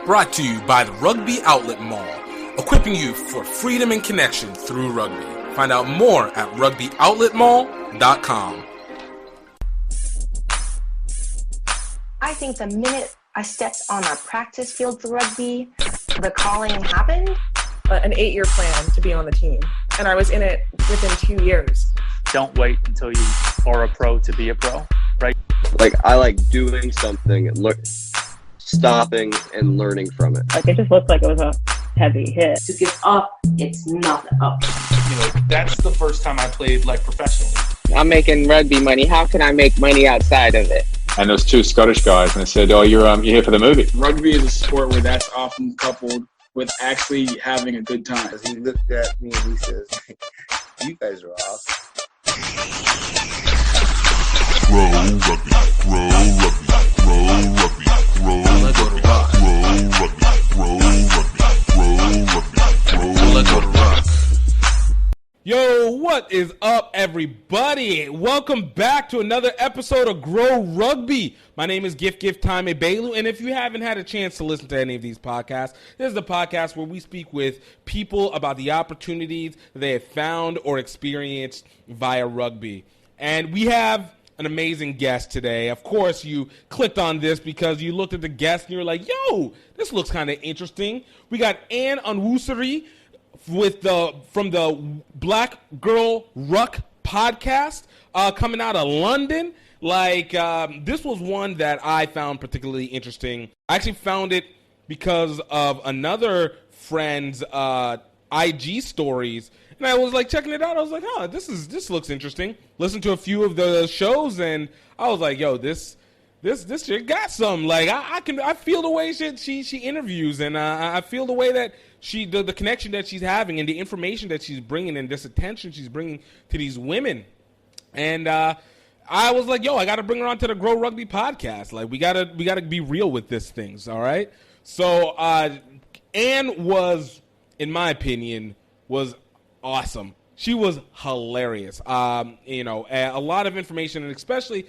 Brought to you by the Rugby Outlet Mall, equipping you for freedom and connection through rugby. Find out more at rugbyoutletmall.com. I think the minute I stepped on a practice field for rugby, the calling happened. An 8-year plan to be on the team, and I was in it within 2 years. Don't wait until you are a pro to be a pro, right? Like, I like doing something, stopping and learning from it. Like, it just looked like it was a heavy hit. To give up, it's not up. You know, that's the first time I played like professionally. I'm making rugby money. How can I make money outside of it? And there's two Scottish guys, and they said, "Oh, you're here for the movie." Rugby is a sport where that's often coupled with actually having a good time. He looked at me and he says, "You guys are awesome." Grow rugby, grow rugby, grow rugby, grow rugby, grow rugby. Yo, what is up, everybody? Welcome back to another episode of Grow Rugby. My name is GiftTime Bailu, and if you haven't had a chance to listen to any of these podcasts, this is the podcast where we speak with people about the opportunities they have found or experienced via rugby. And we have an amazing guest today. Of course, you clicked on this because you looked at the guest and you were like, yo, this looks kind of interesting. We got Onwusiri from the Girls Ruck podcast coming out of London. This was one that I found particularly interesting. I actually found it because of another friend's IG stories, and I was like checking it out. I was like, this looks interesting. Listened to a few of the shows, and I was like, yo, this chick got some. Like, I feel the way she interviews, and I feel the way that the connection that she's having and the information that she's bringing and this attention she's bringing to these women. And I was like, yo, I got to bring her on to the Grow Rugby podcast. Like, we gotta be real with this things, all right? So Anne was, in my opinion, was awesome. She was hilarious. A lot of information, and especially,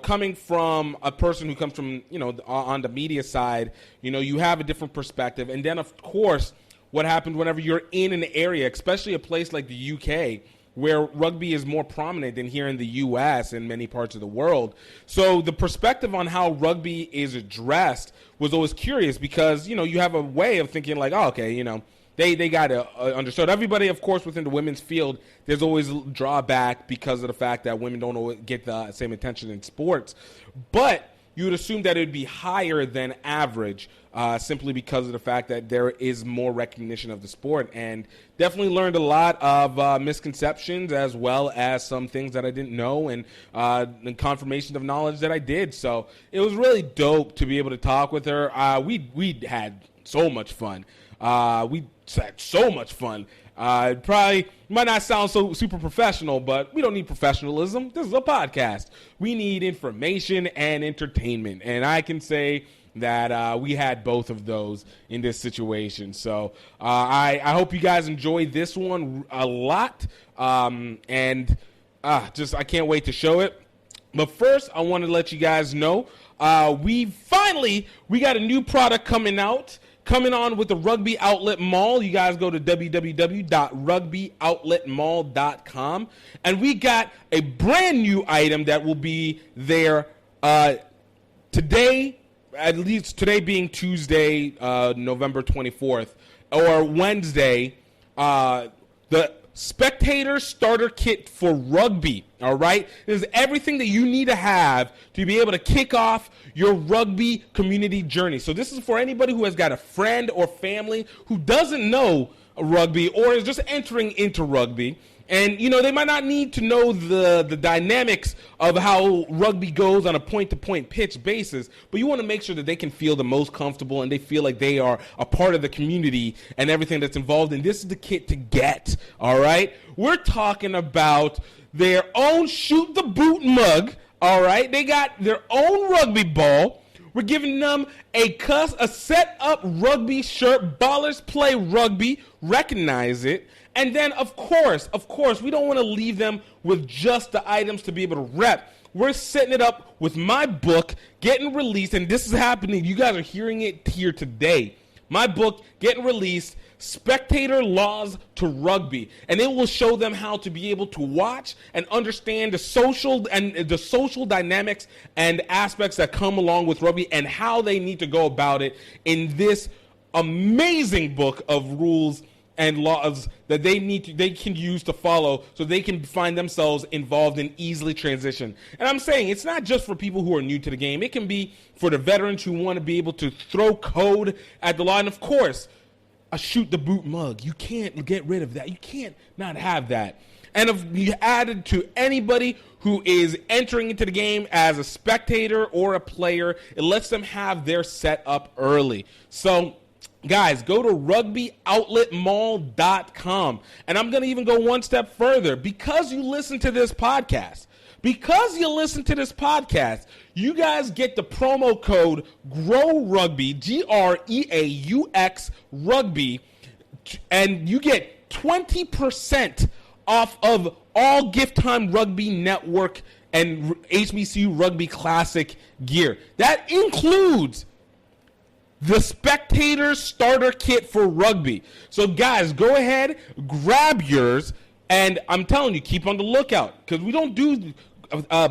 coming from a person who comes from, on the media side, you have a different perspective. And then, of course, what happened whenever you're in an area, especially a place like the UK, where rugby is more prominent than here in the U.S. and many parts of the world. So the perspective on how rugby is addressed was always curious because, you have a way of thinking like, oh, okay, they got to understood. Everybody, of course, within the women's field, there's always drawback because of the fact that women don't always get the same attention in sports. But you would assume that it would be higher than average simply because of the fact that there is more recognition of the sport. And definitely learned a lot of misconceptions as well as some things that I didn't know and confirmation of knowledge that I did. So it was really dope to be able to talk with her. We had so much fun. We had so much fun. Probably might not sound so super professional, but we don't need professionalism. This is a podcast. We need information and entertainment. And I can say that we had both of those in this situation. So I hope you guys enjoy this one a lot. I can't wait to show it. But first, I want to let you guys know we got a new product coming on with the Rugby Outlet Mall. You guys go to www.rugbyoutletmall.com. And we got a brand new item that will be there today, at least today being Tuesday, November 24th, or Wednesday, the Spectator Starter Kit for Rugby, all right? This is everything that you need to have to be able to kick off your rugby community journey. So this is for anybody who has got a friend or family who doesn't know rugby or is just entering into rugby. And, they might not need to know the dynamics of how rugby goes on a point-to-point pitch basis, but you want to make sure that they can feel the most comfortable and they feel like they are a part of the community and everything that's involved. And this is the kit to get, all right? We're talking about their own Shoot the Boot mug, all right? They got their own rugby ball. We're giving them a set-up rugby shirt. Ballers play rugby. Recognize it. And then, of course, we don't want to leave them with just the items to be able to rep. we're setting it up with my book getting released, and this is happening. You guys are hearing it here today. My book getting released, Spectator Laws to Rugby, and it will show them how to be able to watch and understand the social dynamics and aspects that come along with rugby and how they need to go about it in this amazing book of rules and laws that they can use to follow so they can find themselves involved and easily transition. And I'm saying it's not just for people who are new to the game. It can be for the veterans who want to be able to throw code at the line. Of course, a shoot the boot mug. You can't get rid of that. You can't not have that. And if you added to anybody who is entering into the game as a spectator or a player, it lets them have their set up early. So guys, go to rugbyoutletmall.com. And I'm going to even go one step further. Because you listen to this podcast, you guys get the promo code GROWRUGBY, GREAUX Rugby, and you get 20% off of all GiftTime Rugby Network and HBCU Rugby Classic gear. That includes the Spectator Starter Kit for Rugby. So, guys, go ahead, grab yours, and I'm telling you, keep on the lookout, because we don't do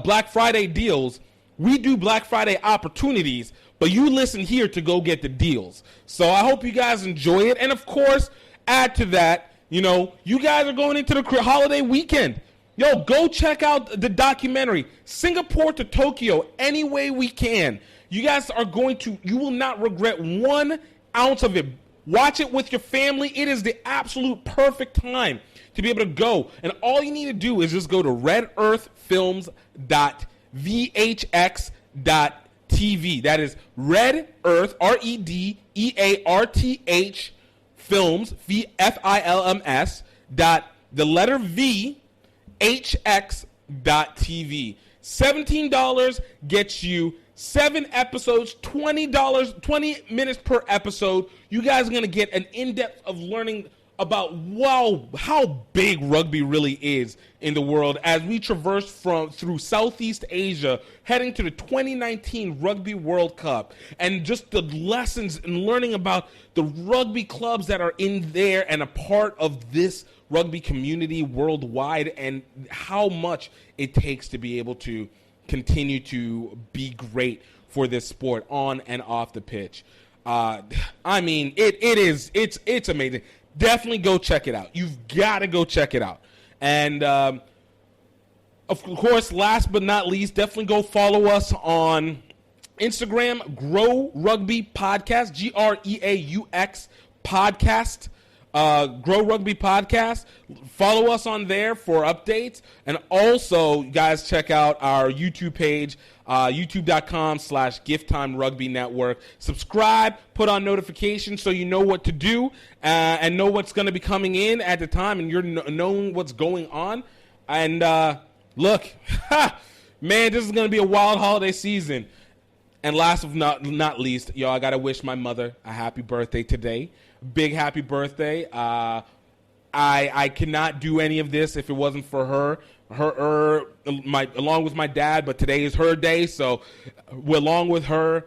Black Friday deals. We do Black Friday opportunities, but you listen here to go get the deals. So I hope you guys enjoy it. And, of course, add to that, you guys are going into the holiday weekend. Yo, go check out the documentary, Singapore to Tokyo, Any Way We Can. You guys you will not regret 1 ounce of it. Watch it with your family. It is the absolute perfect time to be able to go. And all you need to do is just go to redearthfilms.vhx.tv. That is Red Earth, REDEARTH Films, FILMS, the letter V, HX.tv. $17 gets you 7 episodes, $20, 20 minutes per episode. You guys are going to get an in-depth of learning about, how big rugby really is in the world as we traverse through Southeast Asia, heading to the 2019 Rugby World Cup, and just the lessons and learning about the rugby clubs that are in there and a part of this rugby community worldwide, and how much it takes to be able to continue to be great for this sport on and off the pitch. I mean, it's amazing. Definitely go check it out. You've got to go check it out. And of course, last but not least, definitely go follow us on Instagram, Grow Rugby Podcast, GREAUX Podcast. Grow Rugby Podcast. Follow us on there for updates. And also, guys, check out our YouTube page, youtube.com/GiftTime Rugby Network. Subscribe, put on notifications so you know what to do and know what's going to be coming in at the time, and you're knowing what's going on. And look, man, this is going to be a wild holiday season. And last but not least, y'all, I got to wish my mother a happy birthday today. Big happy birthday. I cannot do any of this if it wasn't for her. Along with my dad, but today is her day, so along with her,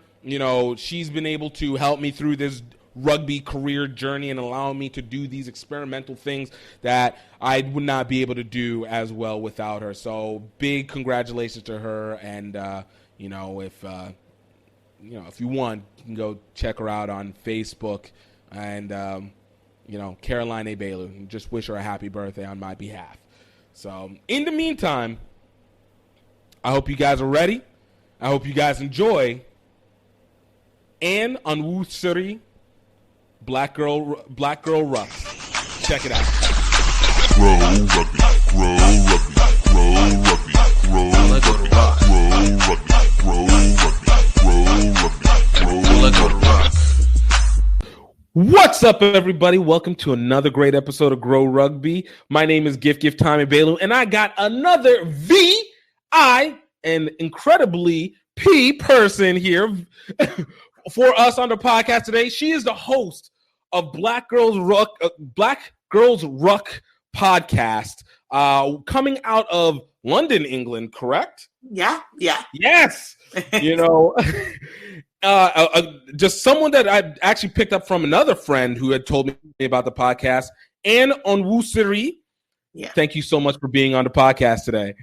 she's been able to help me through this rugby career journey and allowing me to do these experimental things that I would not be able to do as well without her. So big congratulations to her, and if you want, you can go check her out on Facebook. And, Caroline A. Baylor, just wish her a happy birthday on my behalf. So, in the meantime, I hope you guys are ready. I hope you guys enjoy Onwusiri, Black Girl Ruck. Check it out. Grow rugby, grow rugby, grow rugby, grow rugby, grow rugby. What's up, everybody? Welcome to another great episode of Grow Rugby. My name is GiftTime Bailu, and I got another V-I and incredibly P person here for us on the podcast today. She is the host of Black Girls Ruck podcast, coming out of London, England, correct? Yeah. Yes. You know, just someone that I actually picked up from another friend who had told me about the podcast, and Onwusiri. Yeah. Thank you so much for being on the podcast today.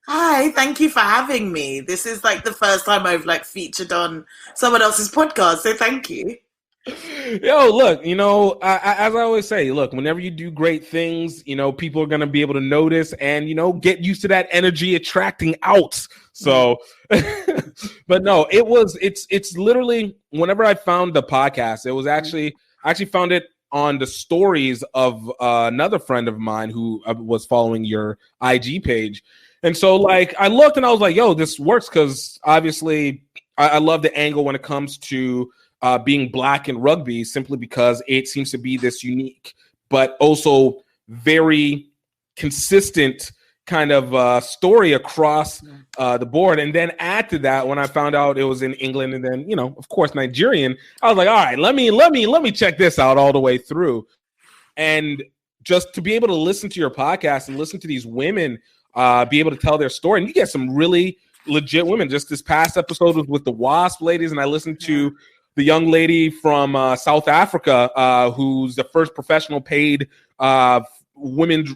Hi, thank you for having me. This is like the first time I've like featured on someone else's podcast, so thank you. Yo, look, you know, as I always say, look, whenever you do great things, you know, people are going to be able to notice and, you know, get used to that energy attracting out. So, but no, it's literally whenever I found the podcast, it was I actually found it on the stories of another friend of mine who was following your IG page. And so, like, I looked and I was like, yo, this works because obviously I love the angle when it comes to being Black in rugby, simply because it seems to be this unique but also very consistent kind of story across the board. And then add to that, when I found out it was in England and then, you know, of course, Nigerian, I was like, all right, let me check this out all the way through. And just to be able to listen to your podcast and listen to these women be able to tell their story, and you get some really legit women. Just this past episode was with the Wasp ladies, and I listened to the young lady from South Africa who's the first professional paid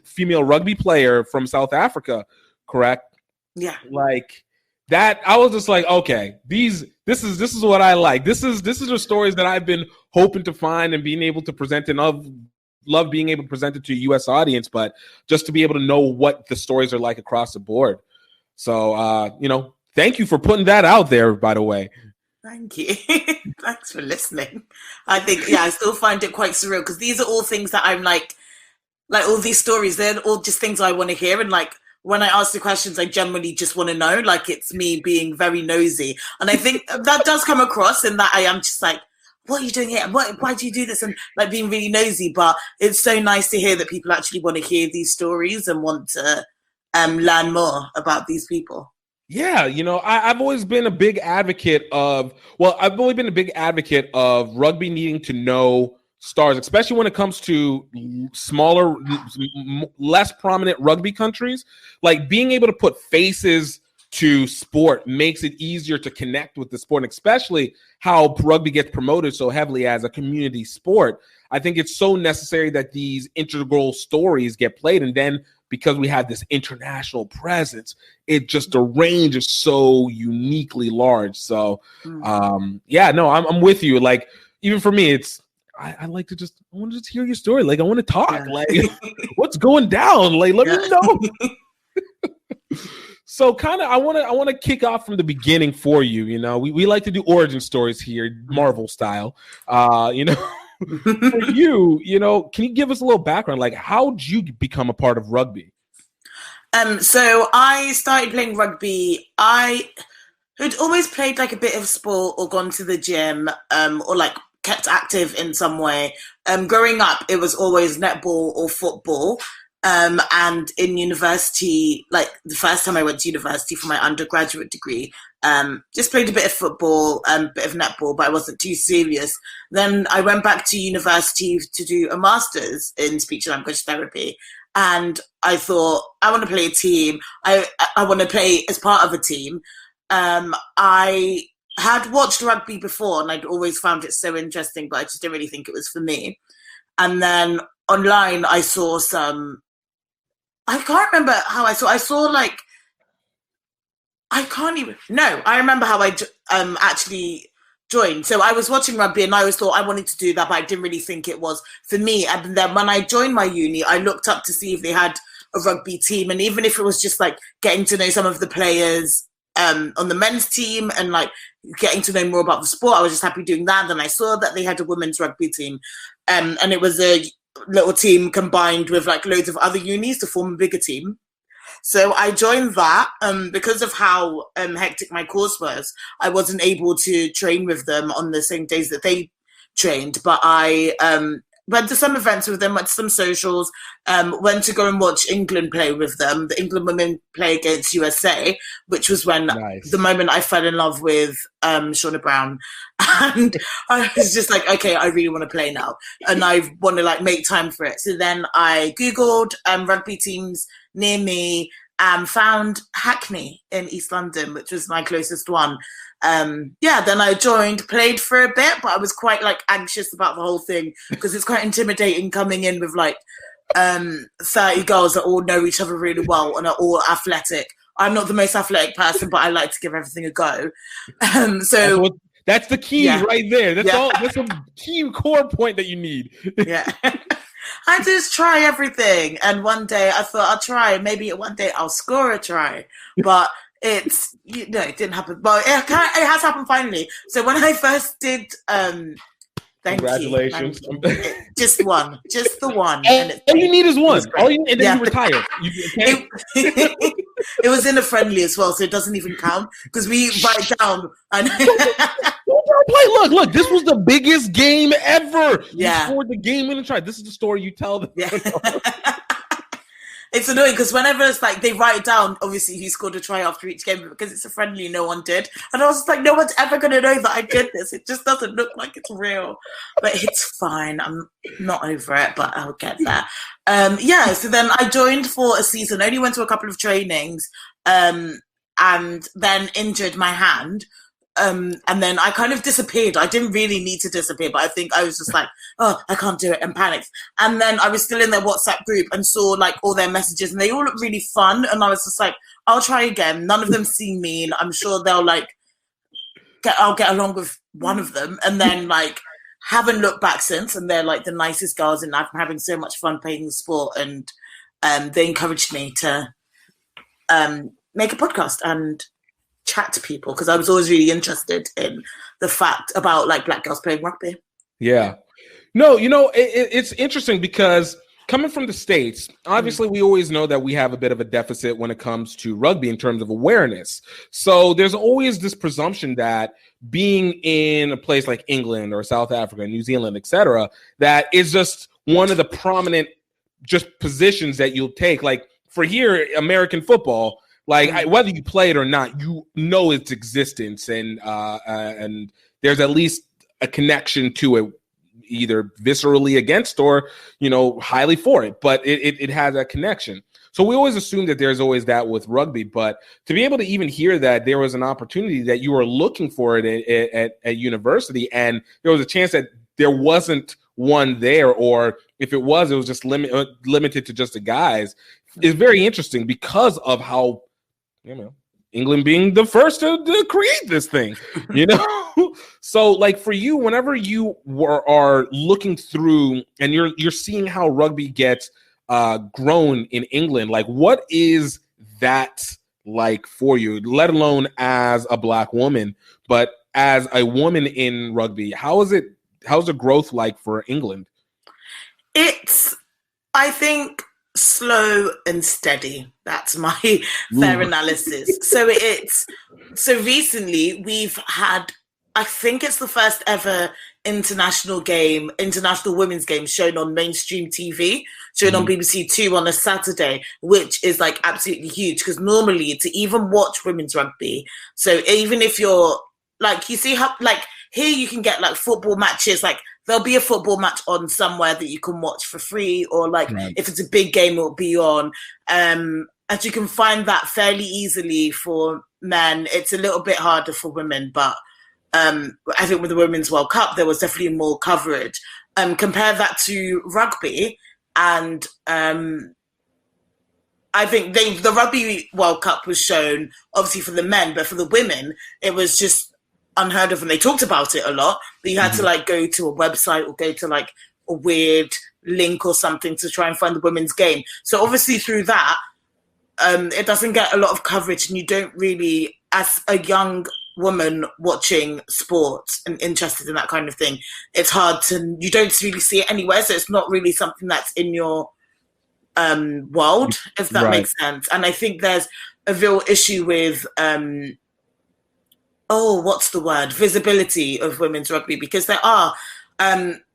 female rugby player from South Africa, correct? Yeah. Like that, I was just like, okay, this is what I like. This is the stories that I've been hoping to find and being able to present, and love being able to present it to a U.S. audience, but just to be able to know what the stories are like across the board. So, you know, thank you for putting that out there, by the way. Thank you. Thanks for listening. I think, I still find it quite surreal because these are all things that I'm like all these stories, they're all just things I want to hear. And like, when I ask the questions, I generally just want to know, like, it's me being very nosy. And I think that does come across in that I am just like, what are you doing here? Why do you do this? And like being really nosy. But it's so nice to hear that people actually want to hear these stories and want to learn more about these people. Yeah, you know, I've always been a big advocate of rugby needing to know stars, especially when it comes to smaller, less prominent rugby countries. Like, being able to put faces to sport makes it easier to connect with the sport, and especially how rugby gets promoted so heavily as a community sport. I think it's so necessary that these integral stories get played, and then because we have this international presence, the range is so uniquely large. So, I'm with you. Like, even for me, I like to I want to just hear your story. Like, I want to talk. Yeah. Like, what's going down? Like, let me know. So, kind of, I want to kick off from the beginning for you. You know, we like to do origin stories here, Marvel style. You know. For you, you know, can you give us a little background? Like, how did you become a part of rugby? So I started playing rugby. I had always played like a bit of sport or gone to the gym, or like kept active in some way. Growing up, it was always netball or football. And in university, like the first time I went to university for my undergraduate degree, just played a bit of football, bit of netball, but I wasn't too serious. Then I went back to university to do a master's in speech and language therapy. And I thought, I want to play a team. I want to play as part of a team. I had watched rugby before and I'd always found it so interesting, but I just didn't really think it was for me. And then online, I saw I can't remember how I saw like, I remember how I actually joined. So I was watching rugby and I always thought I wanted to do that, but I didn't really think it was for me. And then when I joined my uni, I looked up to see if they had a rugby team. And even if it was just like getting to know some of the players on the men's team and like getting to know more about the sport, I was just happy doing that. Then I saw that they had a women's rugby team, and it was a little team combined with like loads of other unis to form a bigger team. So I joined that. Because of how hectic my course was, I wasn't able to train with them on the same days that they trained, but I went to some events with them, went to some socials, went to go and watch England play with them. The England women play against USA, which was when the moment I fell in love with Shauna Brown. And I was just like, okay, I really want to play now. And I want to like make time for it. So then I Googled rugby teams near me. found Hackney in East London, which was my closest one. Then I joined, played for a bit, but I was quite like anxious about the whole thing because it's quite intimidating coming in with like 30 girls that all know each other really well and are all athletic. I'm not the most athletic person, but I like to give everything a go. That's the key right there. That's a key core point that you need. Yeah. I just try everything. And one day I thought I'll try. Maybe one day I'll score a try. But it didn't happen. But it has happened finally. So when I first did... Congratulations. Just one. Just the one. And all you need is one. And then you retire. It was in a friendly as well, so it doesn't even count because we write down. And Look, this was the biggest game ever. Yeah. You scored the game winning try. This is the story you tell them. Yeah. It's annoying because whenever it's like they write down, obviously he scored a try after each game, but because it's a friendly, no one did. And I was just like, no one's ever going to know that I did this. It just doesn't look like it's real. But it's fine. I'm not over it, but I'll get there. So then I joined for a season, only went to a couple of trainings, and then injured my hand. And then I kind of disappeared. I didn't really need to disappear, but I think I was just like, oh, I can't do it, and panicked. And then I was still in their WhatsApp group and saw like all their messages, and they all looked really fun. And I was just like, I'll try again. None of them seem mean. I'm sure they'll like I'll get along with one of them. And then like haven't looked back since. And they're like the nicest girls, and I'm having so much fun playing the sport. And they encouraged me to make a podcast and chat to people because I was always really interested in the fact about like black girls playing rugby. Yeah. No, it's interesting because coming from the States, obviously we always know that we have a bit of a deficit when it comes to rugby in terms of awareness. So there's always this presumption that being in a place like England or South Africa, New Zealand, etc., that is just one of the prominent just positions that you'll take. Like for here, American football, like whether you play it or not, you know its existence, and there's at least a connection to it, either viscerally against or highly for it. But it has that connection. So we always assume that there's always that with rugby. But to be able to even hear that there was an opportunity that you were looking for it at university, and there was a chance that there wasn't one there, or if it was just limited to just the guys, is very interesting because of how. England being the first to create this thing, So like for you, whenever you are looking through and you're seeing how rugby gets grown in England, like what is that like for you, let alone as a black woman, but as a woman in rugby, how's the growth like for England? It's, I think, slow and steady. That's my fair analysis. So recently we've had, I think it's the first ever international women's game shown on mainstream TV, shown on BBC Two on a Saturday, which is like absolutely huge because normally to even watch women's rugby, so even if you're like, you see how like here you can get like football matches, like there'll be a football match on somewhere that you can watch for free, or like if it's a big game, it'll be on. And you can find that fairly easily for men. It's a little bit harder for women, but I think with the Women's World Cup, there was definitely more coverage. Compare that to rugby, and I think the Rugby World Cup was shown obviously for the men, but for the women, it was just unheard of, and they talked about it a lot, but you had to like go to a website or go to like a weird link or something to try and find the women's game. So obviously through that, it doesn't get a lot of coverage, and you don't really, as a young woman watching sports and interested in that kind of thing, it's hard to, you don't really see it anywhere, so it's not really something that's in your world, if that makes sense. And I think there's a real issue with visibility of women's rugby, because there are,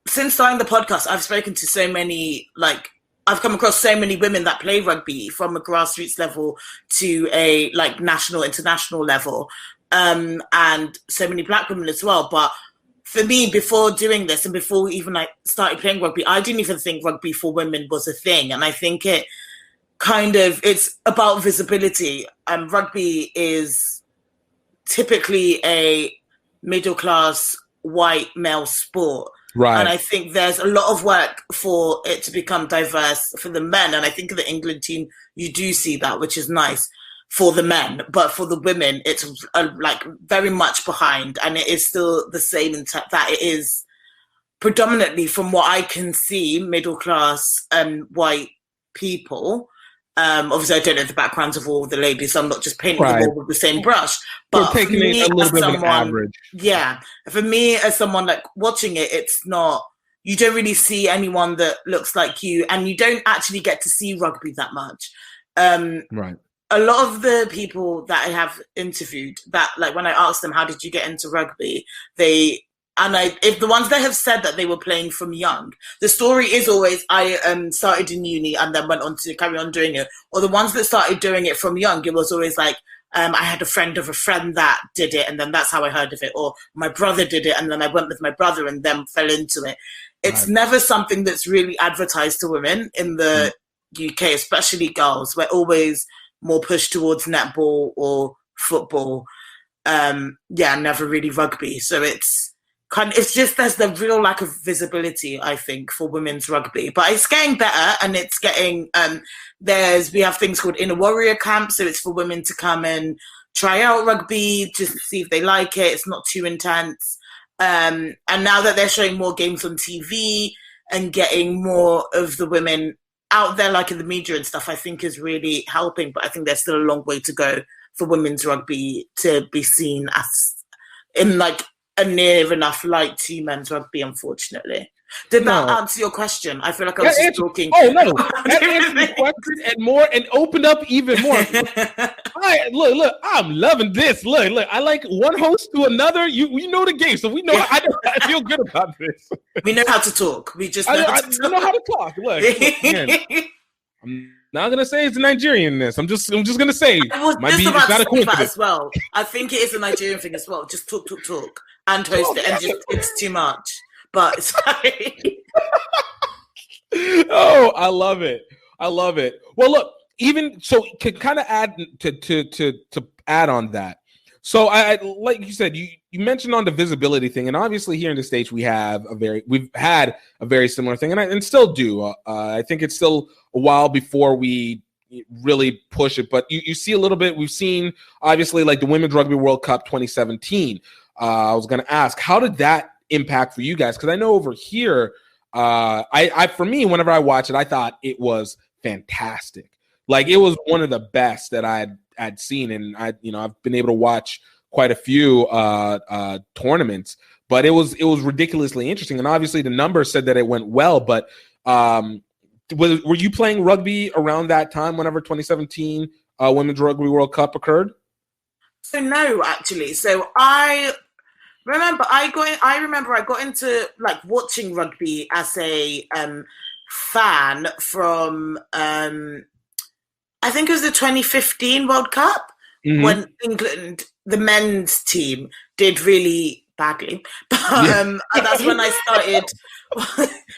since starting the podcast, I've spoken to so many, like, I've come across so many women that play rugby from a grassroots level to a like national, international level, and so many black women as well. But for me, before doing this and before even I started playing rugby, I didn't even think rugby for women was a thing. And I think it it's about visibility. Rugby is typically a middle-class white male sport. Right. And I think there's a lot of work for it to become diverse for the men. And I think in the England team, you do see that, which is nice for the men. But for the women, it's like very much behind. And it is still the same in that it is predominantly, from what I can see, middle-class white people. Obviously, I don't know the backgrounds of all the ladies, so I'm not just painting them all with the same brush. But we're taking a little bit of an average. Yeah, for me, as someone like watching it, it's not. You don't really see anyone that looks like you, and you don't actually get to see rugby that much. Right. A lot of the people that I have interviewed, that like when I asked them, "How did you get into rugby?" If the ones that have said that they were playing from young, the story is always I started in uni and then went on to carry on doing it. Or the ones that started doing it from young, it was always like I had a friend of a friend that did it, and then that's how I heard of it. Or my brother did it, and then I went with my brother and then fell into it. It's never something that's really advertised to women in the UK, especially girls. We're always more pushed towards netball or football. Never really rugby. So it's just there's the real lack of visibility, I think, for women's rugby. But it's getting better, and it's getting we have things called Inner Warrior Camp, so it's for women to come and try out rugby just to see if they like it. It's not too intense. And now that they're showing more games on TV and getting more of the women out there, like in the media and stuff, I think is really helping. But I think there's still a long way to go for women's rugby to be seen as in like a near enough light to men's rugby, unfortunately. Did that answer your question? I feel like I was just talking. Oh, no. That answered the question and more, and opened up even more. Look, I'm loving this. Look, I like one host to another. We know the game, so we know. I feel good about this. We know how to talk. We just know how to talk. I know how to talk. Look man, I'm not gonna say it's a Nigerian this. I'm just gonna say it might be not a coincidence as well. I think it is a Nigerian thing as well. Just talk, and host it, and just it's too much. But sorry. Oh, I love it. Well, look, even so, to kind of add to add on that. So, I like you said, you mentioned on the visibility thing, and obviously here in the States we've had a very similar thing, and still do. I think it's still a while before we really push it, but you see a little bit. We've seen obviously like the Women's Rugby World Cup 2017. I was going to ask, how did that impact for you guys? Because I know over here, for me, whenever I watch it, I thought it was fantastic. Like it was one of the best that I'd seen, and I've been able to watch quite a few tournaments. But it was ridiculously interesting, and obviously the numbers said that it went well. But were you playing rugby around that time? Whenever 2017 Women's Rugby World Cup occurred? So no, actually. So I remember I got into like watching rugby as a fan from I think it was the 2015 World Cup when England, the men's team, did really badly. But that's when I started.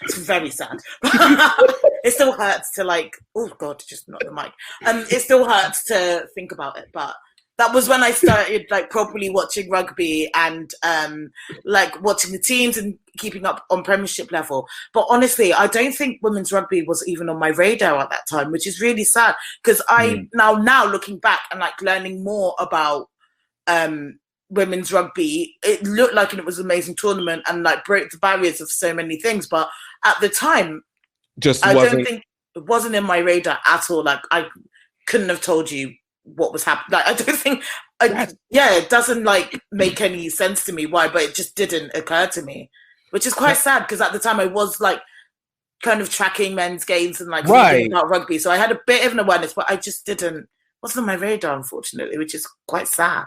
It's very sad. It still hurts to like. Oh God, just not the mic. It still hurts to think about it, but. That was when I started like properly watching rugby and like watching the teams and keeping up on Premiership level. But honestly, I don't think women's rugby was even on my radar at that time, which is really sad because I now looking back and like learning more about women's rugby, it looked like it was an amazing tournament and like broke the barriers of so many things. But at the time, don't think it wasn't in my radar at all. Like I couldn't have told you what was happening. Like, I don't think it doesn't like make any sense to me why, but it just didn't occur to me, which is quite sad because at the time I was like kind of tracking men's games and like reading about rugby, so I had a bit of an awareness, but I just wasn't on my radar, unfortunately, which is quite sad.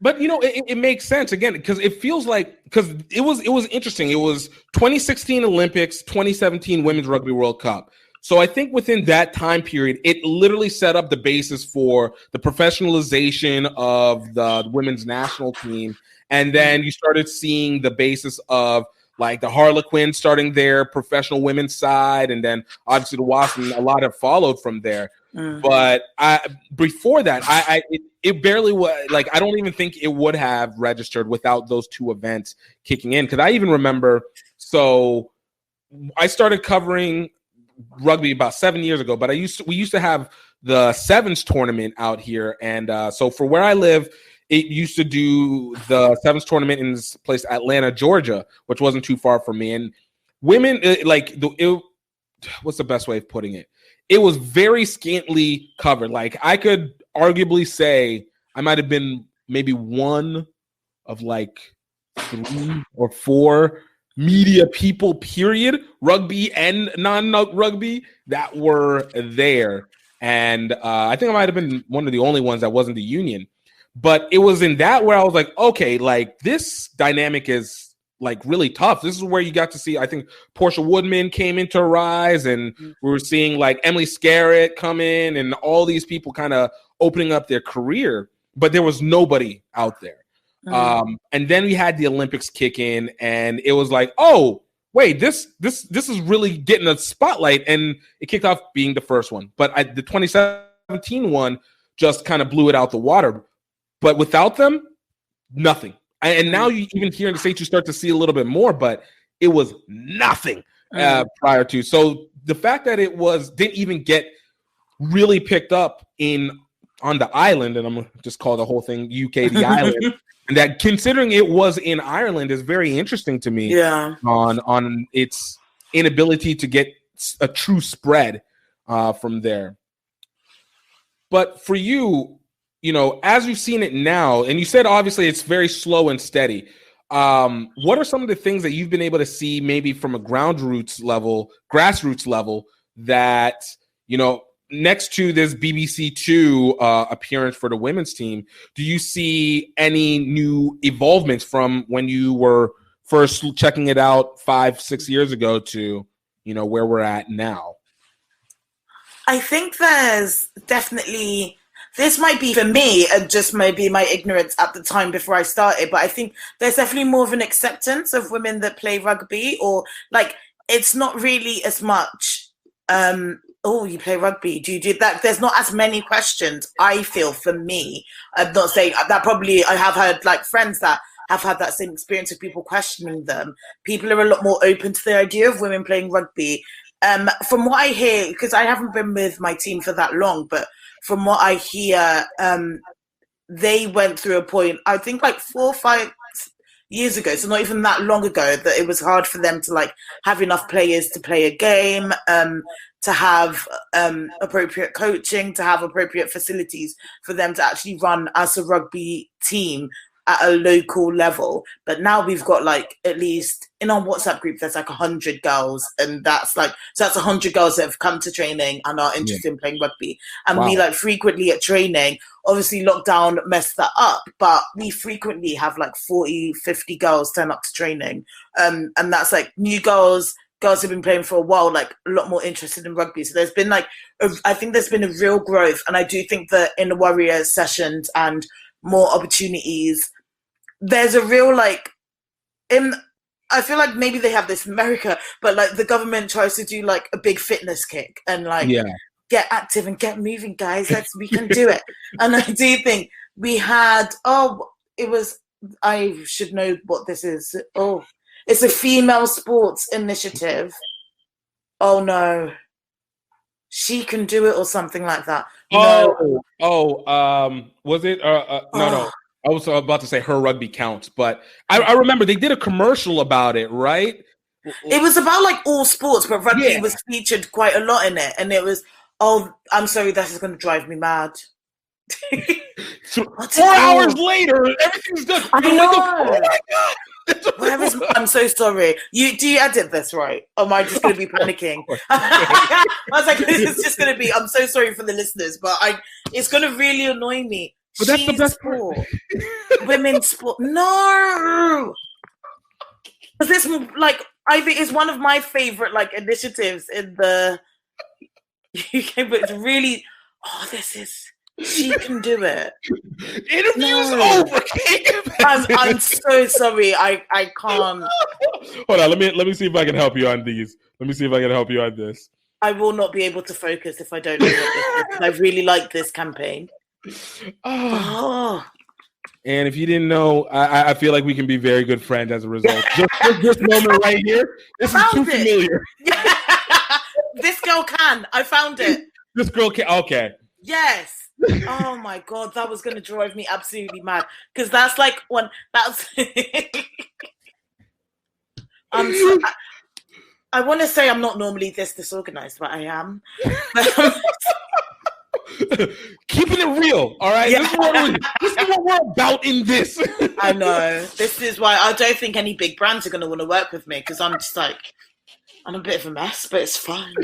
But it makes sense again because it feels like it was interesting. It was 2016 Olympics, 2017 Women's Rugby World Cup. So I think within that time period, it literally set up the basis for the professionalization of the women's national team. And then you started seeing the basis of like the Harlequins starting their professional women's side. And then obviously the Wasps, and a lot have followed from there. But before that, it barely was like, I don't even think it would have registered without those two events kicking in. Because I even remember, so I started covering rugby about 7 years ago, but we used to have the sevens tournament out here, and so for where I live, it used to do the sevens tournament in this place, Atlanta, Georgia, which wasn't too far from me. And women, what's the best way of putting it? It was very scantily covered. Like, I could arguably say I might have been maybe one of like 3 or 4 media people, period, rugby and non-rugby, that were there. And I think I might have been one of the only ones that wasn't the union. But it was in that where I was like, okay, like, this dynamic is like really tough. This is where you got to see, I think Portia Woodman came into Rise, and we were seeing like Emily Scarrett come in, and all these people kind of opening up their career, but there was nobody out there. And then we had the Olympics kick in, and it was like, oh, wait, this is really getting a spotlight, and it kicked off being the first one. But the 2017 one just kind of blew it out the water. But without them, nothing. And now you even here in the States, you start to see a little bit more, but it was nothing prior to. So the fact that it didn't even get really picked up on the island, and I'm gonna just call the whole thing UK the island, and that considering it was in Ireland is very interesting to me. Yeah. On its inability to get a true spread from there. But for you, as you've seen it now, and you said obviously it's very slow and steady. What are some of the things that you've been able to see maybe from a grassroots level that, next to this BBC Two appearance for the women's team, do you see any new evolvements from when you were first checking it out 5-6 years ago to, where we're at now? I think there's definitely, this might be for me, and just maybe my ignorance at the time before I started, but I think there's definitely more of an acceptance of women that play rugby, or like, it's not really as much, oh, you play rugby, do you do that? There's not as many questions, I feel, for me. I'm not saying that, probably I have heard like friends that have had that same experience of people questioning them. People are a lot more open to the idea of women playing rugby. From what I hear, because I haven't been with my team for that long, but from what I hear, they went through a point, I think like 4 or 5 years ago, so not even that long ago, that it was hard for them to like have enough players to play a game, to have appropriate coaching, to have appropriate facilities for them to actually run as a rugby team at a local level. But now we've got like, at least in our WhatsApp group, there's like 100 girls, and that's 100 girls that have come to training and are interested in playing rugby. And we like frequently at training, obviously lockdown messed that up, but we frequently have like 40-50 girls turn up to training, and that's like new girls who've been playing for a while, like a lot more interested in rugby. So there's been like I think there's been a real growth, and I do think that in the Warriors sessions and more opportunities, there's a real like, I feel like maybe they have this in America, but like the government tries to do like a big fitness kick and like get active and get moving, guys. We can do it. And I do think we had, I should know what this is. Oh, it's a female sports initiative. Oh no, She Can Do It or something like that. Was it? No. I was about to say Her Rugby Counts, but I remember they did a commercial about it, right? It was about like all sports, but rugby was featured quite a lot in it. And it was, I'm sorry, this is going to drive me mad. 4 hours later, everything's done. I know. Oh my God. I'm so sorry. Do you edit this right? Or am I just going to be panicking? I was like, this is just going to be, I'm so sorry for the listeners, but it's going to really annoy me. But that's the best sport. Women's sport. No. This, like, I think it's one of my favorite like initiatives in the UK, but it's really, She Can Do It. Interview's over. I'm so sorry. I can't. Hold on. Let me see if I can help you on these. Let me see if I can help you on this. I will not be able to focus if I don't know what this is. I really like this campaign. Oh. And if you didn't know, I feel like we can be very good friends as a result. Just this moment right here, this is too familiar. This girl can. I found it. This girl can. Okay. Yes. Oh my God, that was going to drive me absolutely mad. Because that's like one. That's. I want to say I'm not normally this disorganized, but I am. Keeping it real, all right? Yeah. This is what we're about in this. I know. This is why I don't think any big brands are going to want to work with me, because I'm just like, I'm a bit of a mess, but it's fine.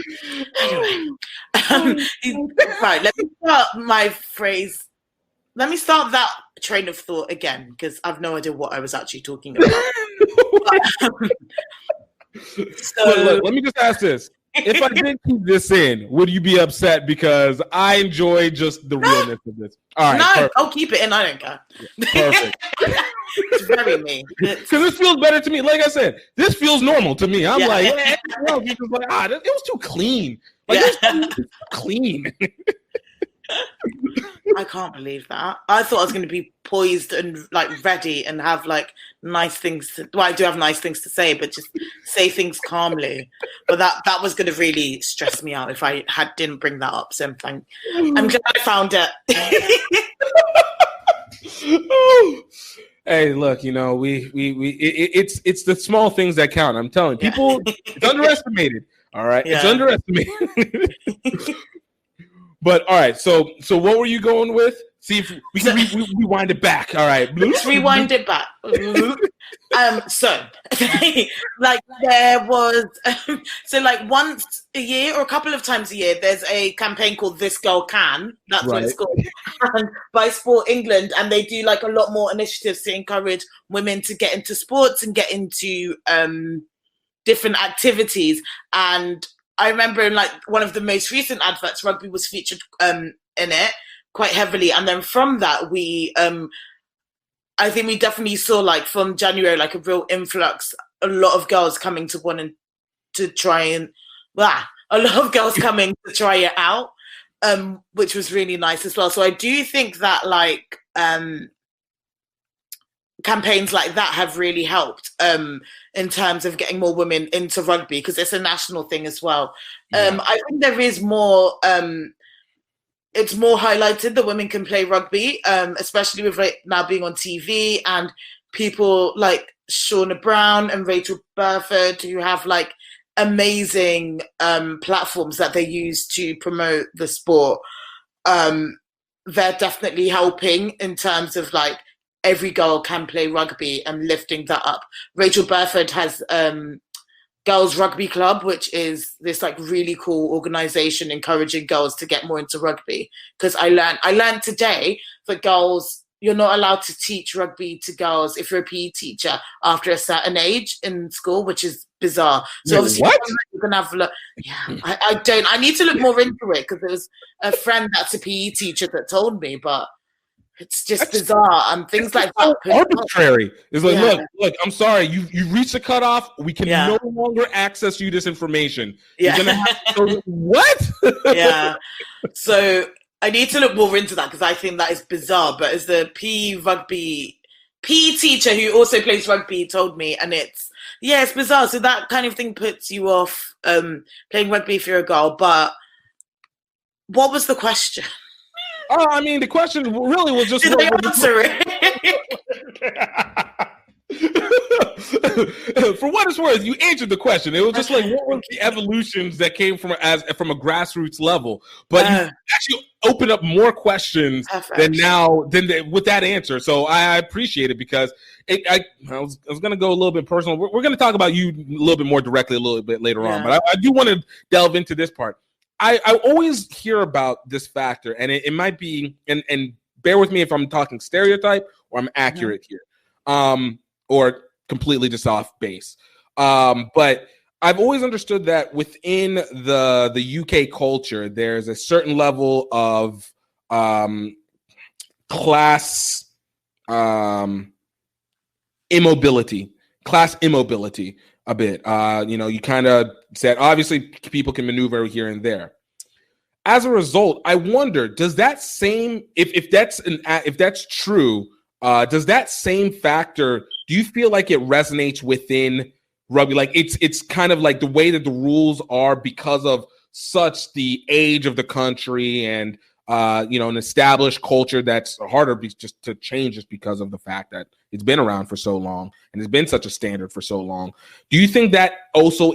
Anyway. Right, let me start my phrase. Let me start that train of thought again, because I've no idea what I was actually talking about. Look, let me just ask this. If I did keep this in, would you be upset because I enjoy just the realness of this? All right. No, perfect. I'll keep it in. I don't care. Perfect. It's very me. Because this feels better to me. Like I said, this feels normal to me. I'm like, you're just like, it was too clean. Like, it was too clean. I can't believe that. I thought I was going to be poised and like ready and have like nice things. Well, I do have nice things to say, but just say things calmly. But that was going to really stress me out if I didn't bring that up. So I'm glad I found it. Hey, look, it's the small things that count. I'm telling people, it's underestimated. All right, it's underestimated. But all right, so what were you going with? See if we can rewind it back. All right, let's rewind it back. So like there was so like once a year or a couple of times a year, there's a campaign called This Girl Can. That's what it's called, by Sport England, and they do like a lot more initiatives to encourage women to get into sports and get into different activities. And I remember in like one of the most recent adverts, rugby was featured in it quite heavily. And then from that, I think we definitely saw like from January, like a real influx, a lot of girls coming to wanting to try and, a lot of girls coming to try it out, which was really nice as well. So I do think that like campaigns like that have really helped in terms of getting more women into rugby, because it's a national thing as well. I think there is more, it's more highlighted that women can play rugby, especially with it now being on TV and people like Shauna Brown and Rachel Burford, who have like amazing platforms that they use to promote the sport. They're definitely helping in terms of like every girl can play rugby and lifting that up. Rachel Burford has Girls Rugby Club, which is this like really cool organization encouraging girls to get more into rugby. Because I learned today that girls, you're not allowed to teach rugby to girls if you're a PE teacher after a certain age in school, which is bizarre. So obviously, what? You're gonna have I need to look more into it, because there was a friend that's a PE teacher that told me, but it's just bizarre and things like that. Arbitrary. It's like, look, I'm sorry, you reached the cutoff. We can no longer access you this information. You're gonna have to what? So I need to look more into that, because I think that is bizarre. But as the PE teacher who also plays rugby told me, and it's bizarre. So that kind of thing puts you off playing rugby if you're a girl. But what was the question? Oh, I mean, the question really was just... Did I answer it? For what it's worth, you answered the question. It was just like, what were the evolutions that came from a grassroots level? But you actually opened up more questions than with that answer. So I appreciate it, because I was going to go a little bit personal. We're going to talk about you a little bit more directly a little bit later on. But I do want to delve into this part. I always hear about this factor, and it might be, and bear with me if I'm talking stereotype or I'm accurate here, or completely just off base. But I've always understood that within the UK culture, there's a certain level of class immobility. a bit. You kind of said obviously people can maneuver here and there. As a result, I wonder, does that same if that's true, does that same factor, do you feel like it resonates within rugby? Like it's kind of like the way that the rules are because of such the age of the country and an established culture that's harder just to change just because of the fact that it's been around for so long and it's been such a standard for so long. Do you think that also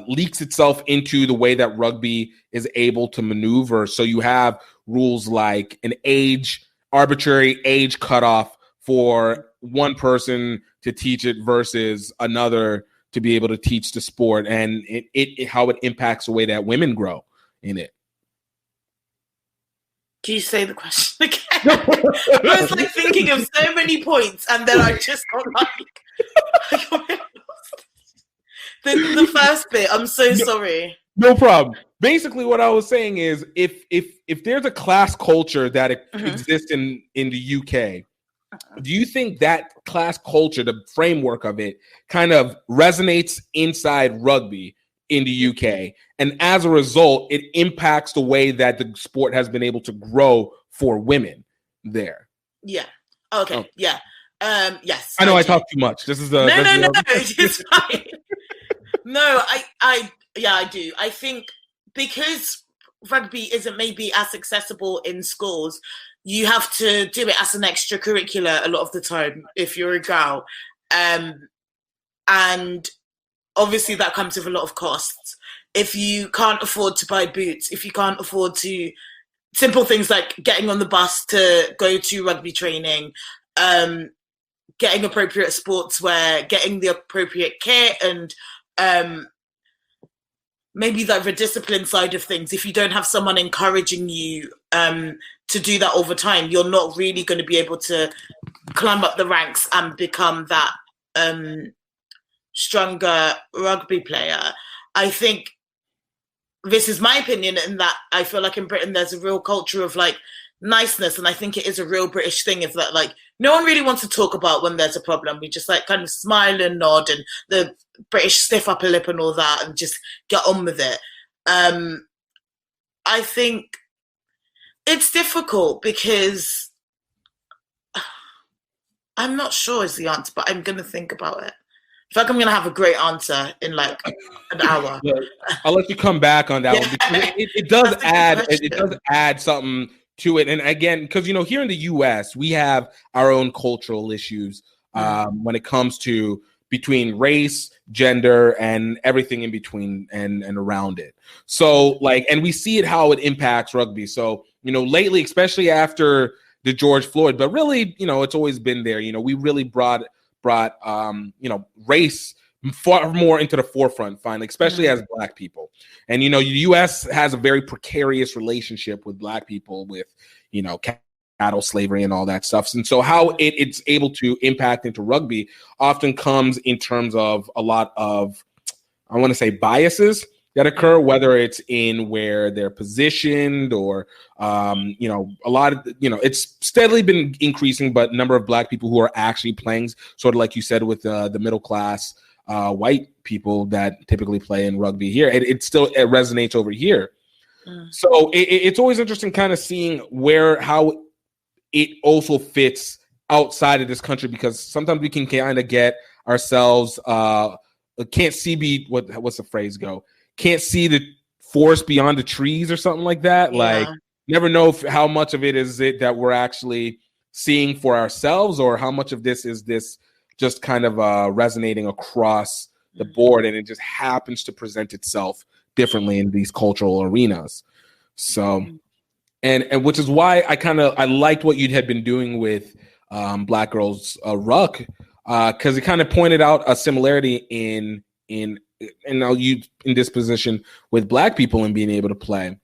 leaks itself into the way that rugby is able to maneuver? So you have rules like an arbitrary age cutoff for one person to teach it versus another to be able to teach the sport, and how it impacts the way that women grow in it. Can you say the question again? I was like thinking of so many points, and then I just got like the first bit. I'm so sorry. No problem. Basically, what I was saying is, if there's a class culture that exists in the UK, do you think that class culture, the framework of it, kind of resonates inside rugby in the UK, and as a result, it impacts the way that the sport has been able to grow for women there? Yeah. Okay. Oh. Yeah. Yes. I know I talk too much. This is no. It's fine. No, I do. I think because rugby isn't maybe as accessible in schools, you have to do it as an extracurricular a lot of the time if you're a girl. And obviously that comes with a lot of costs. If you can't afford to buy boots, if you can't afford to, simple things like getting on the bus to go to rugby training, getting appropriate sportswear, getting the appropriate kit, and maybe like the discipline side of things, if you don't have someone encouraging you to do that over time, you're not really going to be able to climb up the ranks and become that stronger rugby player. I think this is my opinion, in that I feel like in Britain there's a real culture of like niceness, and I think it is a real British thing, of that like no one really wants to talk about when there's a problem. We just like kind of smile and nod, and the British stiff upper lip and all that, and just get on with it. I think it's difficult because I'm not sure is the answer, but I'm going to think about it. I feel like I'm going to have a great answer in like an hour. Yeah, I'll let you come back on that one, because it does add something to it. And again, because here in the US, we have our own cultural issues when it comes to between race, gender, and everything in between and around it. So and we see how it impacts rugby. So lately, especially after the George Floyd, but really it's always been there. We really brought race far more into the forefront finally, especially as Black people. And the US has a very precarious relationship with Black people, with cattle slavery and all that stuff. And so how it's able to impact into rugby often comes in terms of a lot of, I want to say, biases that occur, whether it's in where they're positioned or, a lot of, it's steadily been increasing, but number of Black people who are actually playing, sort of like you said, with the middle class white people that typically play in rugby here, it resonates over here. So it's always interesting kind of seeing how it also fits outside of this country, because sometimes we can kind of get ourselves can't see what's the phrase go? Can't see the forest beyond the trees or something like that. Yeah. Like, never know how much of it is it that we're actually seeing for ourselves, or how much of this is this just kind of resonating across the board, and it just happens to present itself differently in these cultural arenas. So, and which is why I liked what you had been doing with Black Girls Ruck, because it kind of pointed out a similarity in now you in this position with Black people and being able to play,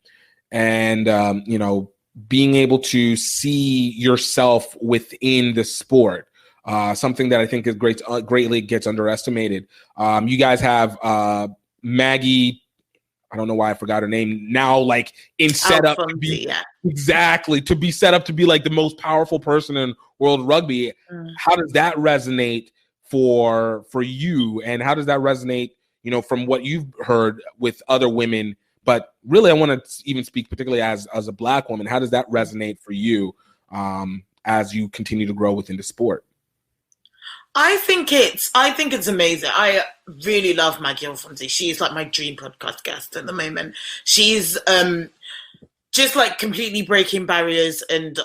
and being able to see yourself within the sport. Something that I think is greatly gets underestimated. You guys have Maggie, I don't know why I forgot her name now, like in setup to be exactly to be set up to be like the most powerful person in world rugby. How does that resonate for you, and how does that resonate, from what you've heard with other women? But really, I want to even speak particularly as a Black woman. How does that resonate for you as you continue to grow within the sport? I think it's amazing. I really love Maggie Alfonsi. She's like my dream podcast guest at the moment. She's just like completely breaking barriers and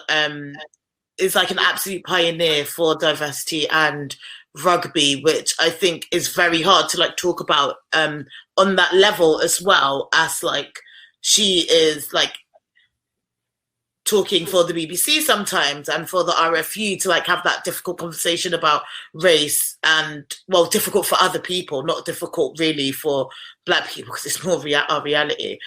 is like an absolute pioneer for diversity and rugby, which I think is very hard to like talk about on that level, as well as like she is like talking for the BBC sometimes and for the RFU to like have that difficult conversation about race, and well, difficult for other people, not difficult really for Black people because it's more our reality.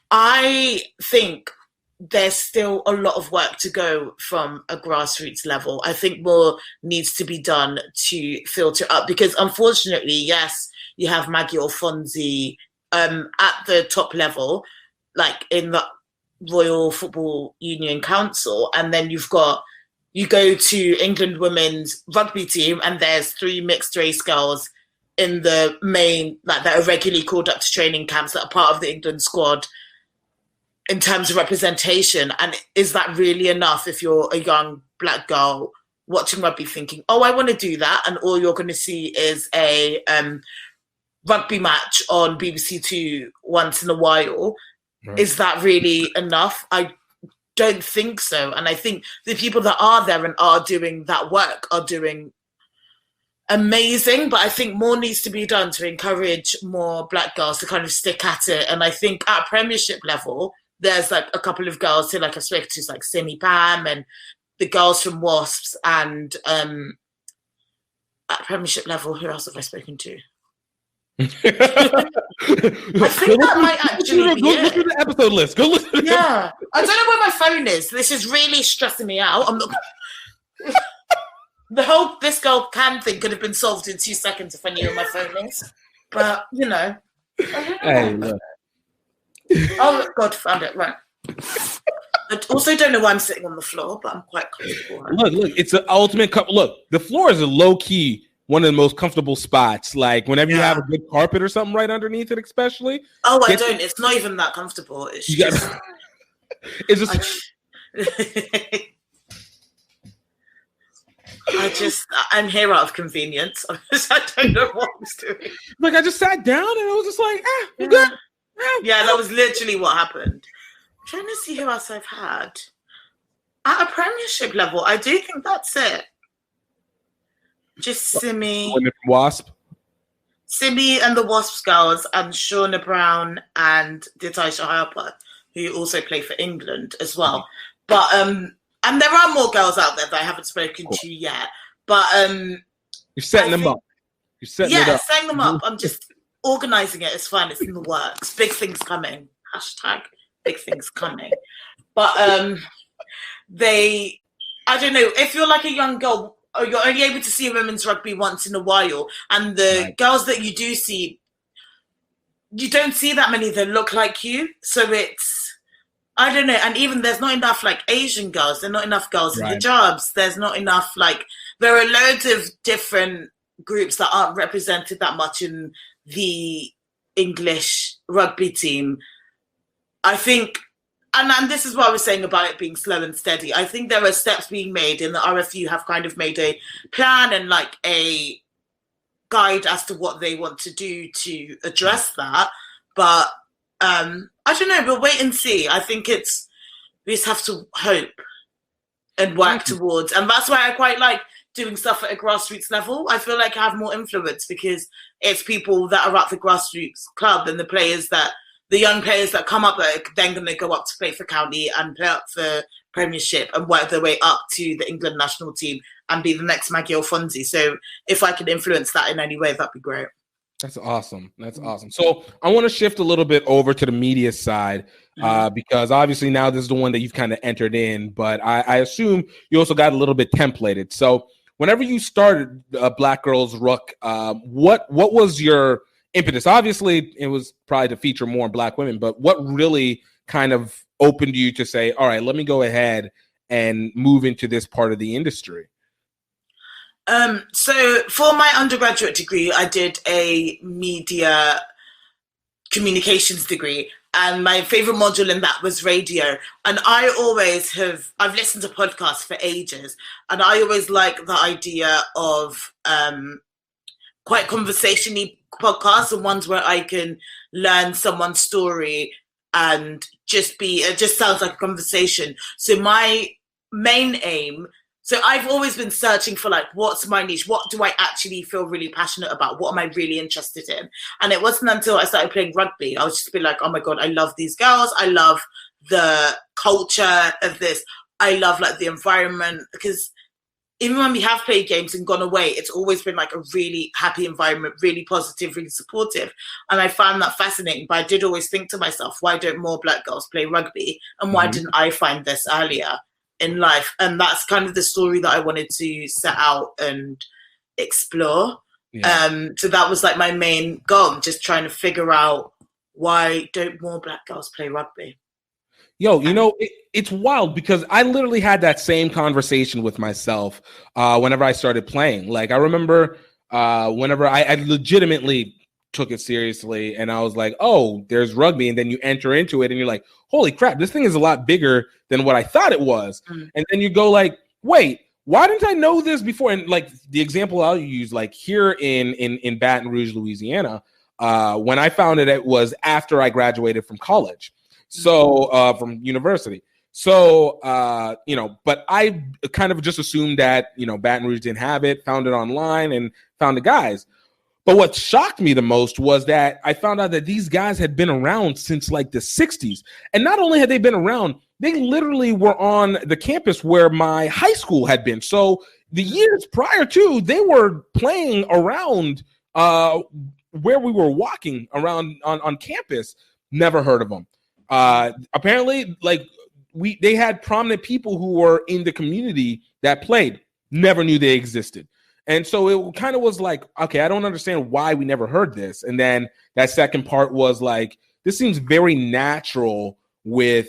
I think there's still a lot of work to go from a grassroots level. I think more needs to be done to filter up, because unfortunately, yes, you have Maggie Alfonsi at the top level, like in the Royal Football Union Council, and then you go to England women's rugby team and there's 3 mixed race girls in the main, like that are regularly called up to training camps, that are part of the England squad in terms of representation. And is that really enough if you're a young Black girl watching rugby thinking, oh, I want to do that, and all you're going to see is a rugby match on BBC Two once in a while? Right. Is that really enough? I don't think so. And I think the people that are there and are doing that work are doing amazing, but I think more needs to be done to encourage more Black girls to kind of stick at it. And I think at Premiership level, there's like a couple of girls who like I've spoken to, like Simi Pam and the girls from Wasps, and at Premiership level, who else have I spoken to? I think that might actually be it. Go through the episode list. Go listen. Yeah, I don't know where my phone is. This is really stressing me out. I'm not. The whole "this girl can" thing could have been solved in 2 seconds if I knew where my phone is. But Hey, look. Oh God, found it. Right. I also don't know why I'm sitting on the floor, but I'm quite comfortable. Look, it's an ultimate cup. Look, the floor is a low key one of the most comfortable spots. Like whenever you have a good carpet or something right underneath it, especially. Oh, I don't. It's not even that comfortable. It's just. I'm here out of convenience. I don't know what I was doing. Like I just sat down and I was just like, we're good. Yeah, that was literally what happened. I'm trying to see who else I've had. At a Premiership level, I do think that's it. Just Simi. Wasp. Simi and the Wasps girls, and Shauna Brown and Ditaisha Harper, who also play for England as well. But and there are more girls out there that I haven't spoken to yet. But you're setting them up. You're setting it up. setting them up. I'm just organising it. It's fun. It's in the works. Big things coming. Hashtag big things coming. But I don't know, if you're like a young girl, or you're only able to see women's rugby once in a while, and the girls that you do see, you don't see that many that look like you. So it's, I don't know. And even there's not enough like Asian girls. There's not enough girls in hijabs. There's not enough there are loads of different groups that aren't represented that much in the English rugby team. I think, and this is what I was saying about it being slow and steady. I think there are steps being made, and the RFU have kind of made a plan and like a guide as to what they want to do to address that. But I don't know, we'll wait and see. I think we just have to hope and work towards. And that's why I quite like doing stuff at a grassroots level. I feel like I have more influence because it's people that are at the grassroots club and the young players that come up that are then going to go up to play for county and play up for Premiership and work their way up to the England national team and be the next Maggie Alfonsi. So if I can influence that in any way, that'd be great. That's awesome. That's awesome. So I want to shift a little bit over to the media side because obviously now this is the one that you've kind of entered in, but I assume you also got a little bit templated. So whenever you started Black Girls Ruck, what was your impetus? Obviously, it was probably to feature more Black women, but what really kind of opened you to say, all right, let me go ahead and move into this part of the industry? So for my undergraduate degree, I did a media communications degree, and my favorite module in that was radio. And I've listened to podcasts for ages, and I always like the idea of quite conversation-y podcasts and ones where I can learn someone's story and it just sounds like a conversation. So my main aim, so I've always been searching for like, what's my niche? What do I actually feel really passionate about? What am I really interested in? And it wasn't until I started playing rugby, I was just be like, oh my God, I love these girls. I love the culture of this. I love like the environment, because even when we have played games and gone away, it's always been like a really happy environment, really positive, really supportive. And I found that fascinating. But I did always think to myself, why don't more Black girls play rugby? And why didn't I find this earlier in life? And that's kind of the story that I wanted to set out and explore. Yeah. So that was like my main goal, just trying to figure out, why don't more Black girls play rugby? Yo, you know, it's wild because I literally had that same conversation with myself whenever I started playing. Like, I remember whenever I legitimately took it seriously and I was like, oh, there's rugby. And then you enter into it and you're like, holy crap, this thing is a lot bigger than what I thought it was. And then you go like, wait, why didn't I know this before? And like the example I'll use, like here in Baton Rouge, Louisiana, when I found it was after I graduated from college. So from university. So, but I kind of just assumed that, Baton Rouge didn't have it, found it online and found the guys. But what shocked me the most was that I found out that these guys had been around since like the 60s. And not only had they been around, they literally were on the campus where my high school had been. So the years prior to, they were playing around where we were walking around on campus. Never heard of them. Apparently, like they had prominent people who were in the community that played, never knew they existed. And so it kind of was like, okay, I don't understand why we never heard this. And then that second part was like, this seems very natural with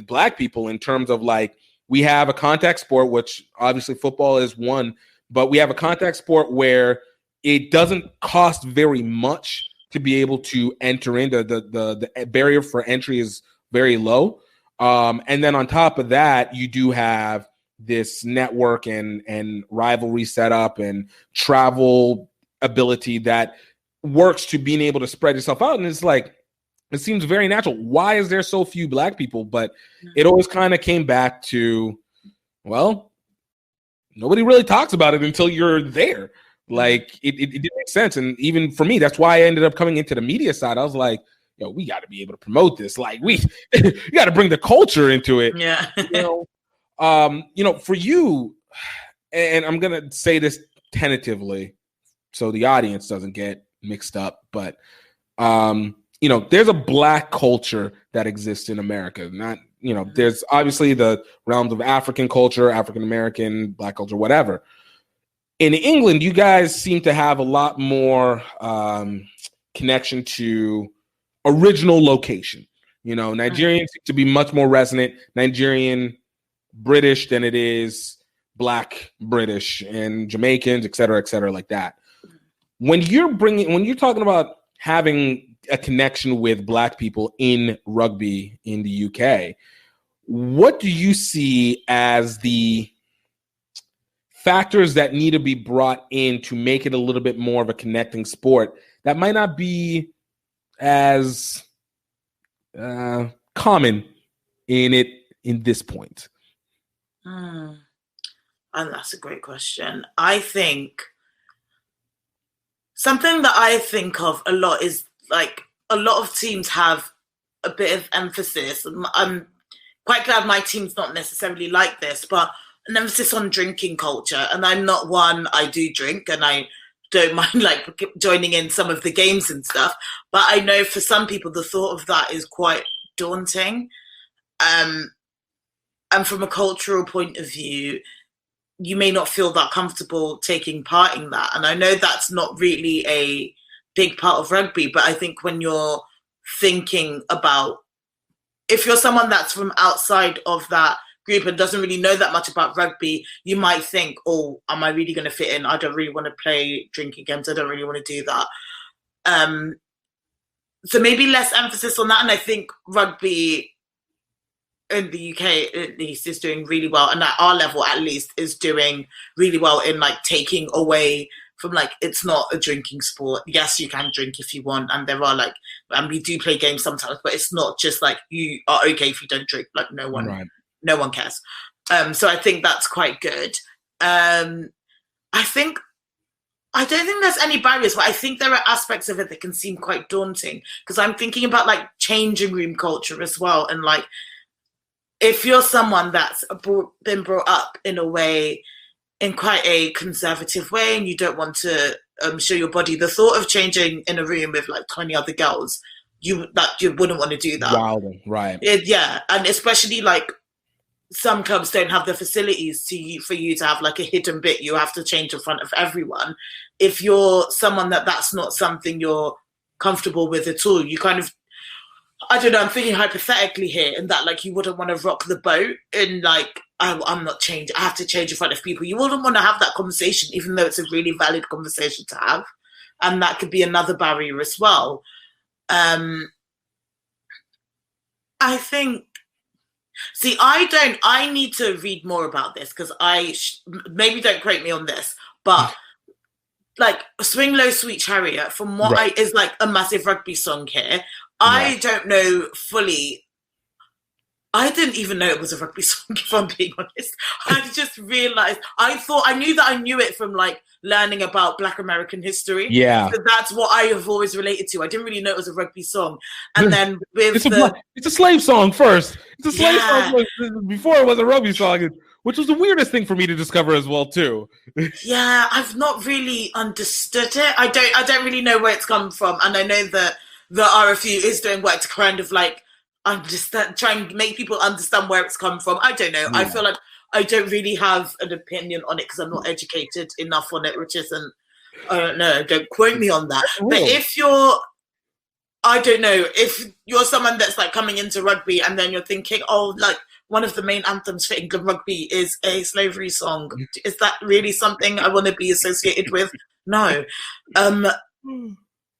Black people in terms of like, we have a contact sport, which obviously football is one, but we have a contact sport where it doesn't cost very much to be able to enter into the barrier for entry is very low. And then on top of that, you do have this network and rivalry setup and travel ability that works to being able to spread yourself out. And it's like, it seems very natural. Why is there so few Black people? But it always kind of came back to, well, nobody really talks about it until you're there. Like it didn't make sense. And even for me, that's why I ended up coming into the media side. I was like, yo, we got to be able to promote this. Like we got to bring the culture into it. Yeah. For you, and I'm going to say this tentatively so the audience doesn't get mixed up, but, there's a Black culture that exists in America. Not, there's obviously the realms of African culture, African-American, Black culture, whatever. In England, you guys seem to have a lot more connection to original location. Nigerians seem to be much more resonant Nigerian British than it is Black British and Jamaicans, et cetera, like that. When you're talking about having a connection with Black people in rugby in the UK, what do you see as the factors that need to be brought in to make it a little bit more of a connecting sport that might not be as common in this point? And that's a great question. I think something that I think of a lot is like a lot of teams have a bit of emphasis. I'm quite glad my team's not necessarily like this, but an emphasis on drinking culture. And I'm not one, I do drink and I don't mind like joining in some of the games and stuff. But I know for some people, the thought of that is quite daunting. And from a cultural point of view, you may not feel that comfortable taking part in that. And I know that's not really a big part of rugby, but I think when you're thinking about, if you're someone that's from outside of that group and doesn't really know that much about rugby, you might think, oh, am I really going to fit in? I don't really want to play drinking games. I don't really want to do that. So maybe less emphasis on that. And I think rugby in the UK, at least, is doing really well. And at our level, at least, is doing really well in like taking away from like, it's not a drinking sport. Yes, you can drink if you want. And there are like, and we do play games sometimes, but it's not just like you are okay if you don't drink. Like no one cares. So I think that's quite good. I don't think there's any barriers, but I think there are aspects of it that can seem quite daunting, because I'm thinking about like changing room culture as well. And like, if you're someone that's been brought up in a way, in quite a conservative way, and you don't want to show your body, the thought of changing in a room with like 20 other girls, you wouldn't want to do that. Wilding, right? Yeah, and especially like some clubs don't have the facilities for you to have like a hidden bit. You have to change in front of everyone. If you're someone that's not something you're comfortable with at all, you kind of, I don't know, I'm thinking hypothetically here, in that like you wouldn't want to rock the boat and like, I'm not changing, I have to change in front of people. You wouldn't want to have that conversation, even though it's a really valid conversation to have. And that could be another barrier as well. I think, I need to read more about this, because maybe don't quote me on this, but like Swing Low Sweet Chariot, from what is like a massive rugby song here. I don't know fully. I didn't even know it was a rugby song, if I'm being honest. I just realized, I knew that I knew it from like learning about Black American history. Yeah. So that's what I have always related to. I didn't really know it was a rugby song. And then with it's a slave song first. It's a slave song before it was a rugby song, which was the weirdest thing for me to discover as well too. Yeah, I've not really understood it. I don't really know where it's come from. And I know that the RFU is doing work to kind of like understand, try and make people understand where it's come from. I don't know. Yeah. I feel like I don't really have an opinion on it because I'm not educated enough on it, which isn't, I don't know, don't quote me on that. But if you're, I don't know, if you're someone that's like coming into rugby and then you're thinking, oh, like one of the main anthems for England rugby is a slavery song, is that really something I want to be associated with? No.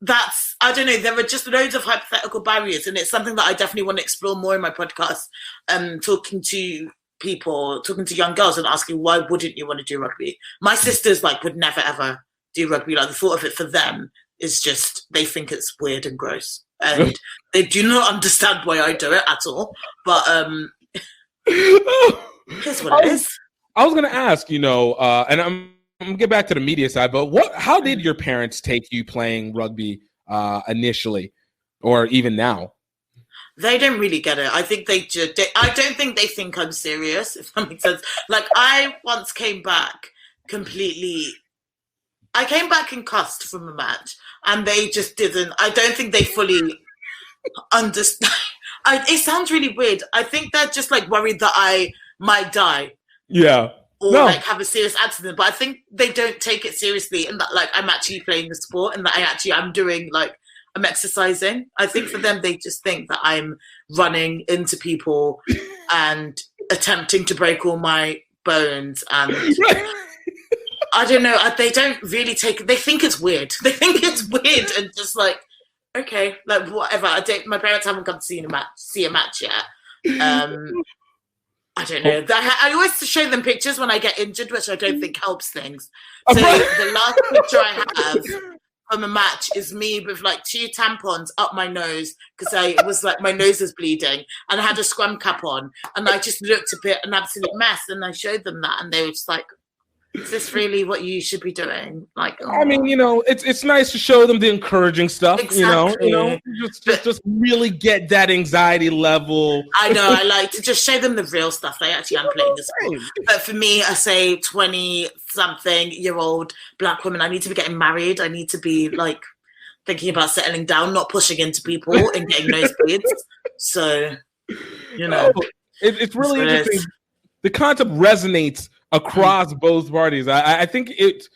That's, I don't know, there are just loads of hypothetical barriers, and it's something that I definitely want to explore more in my podcast, talking to people, talking to young girls and asking, why wouldn't you want to do rugby? My sisters like would never ever do rugby. Like the thought of it for them is just, they think it's weird and gross, and they do not understand why I do it at all. But here's what it is. I was going to ask, and I'm going to get back to the media side, but how did your parents take you playing rugby initially, or even now? They don't really get it. I think I don't think they think I'm serious, if that makes sense. Like, I once came back I came back concussed from a match, and they just didn't, I don't think they fully understand. It sounds really weird. I think they're just like worried that I might die. Yeah. Or like have a serious accident, but I think they don't take it seriously, and that like I'm actually playing the sport, and that I'm doing, like, I'm exercising. I think for them, they just think that I'm running into people and attempting to break all my bones, and I don't know. They don't really take it. They think it's weird. They think it's weird, and just like, okay, like whatever. My parents haven't come to see a match yet. I don't know. I always show them pictures when I get injured, which I don't think helps things. So the last picture I have from a match is me with like 2 tampons up my nose, because it was like my nose was bleeding, and I had a scrum cap on, and I just looked a bit an absolute mess. And I showed them that, and they were just like, is this really what you should be doing? Like, I mean, it's nice to show them the encouraging stuff, exactly. Just really get that anxiety level. I know, I like to just show them the real stuff. I actually am playing this sport. But for me, I say 20-something-year-old Black woman, I need to be getting married. I need to be like thinking about settling down, not pushing into people and getting nosebleeds. So, it's really interesting. The concept resonates across both parties. I think it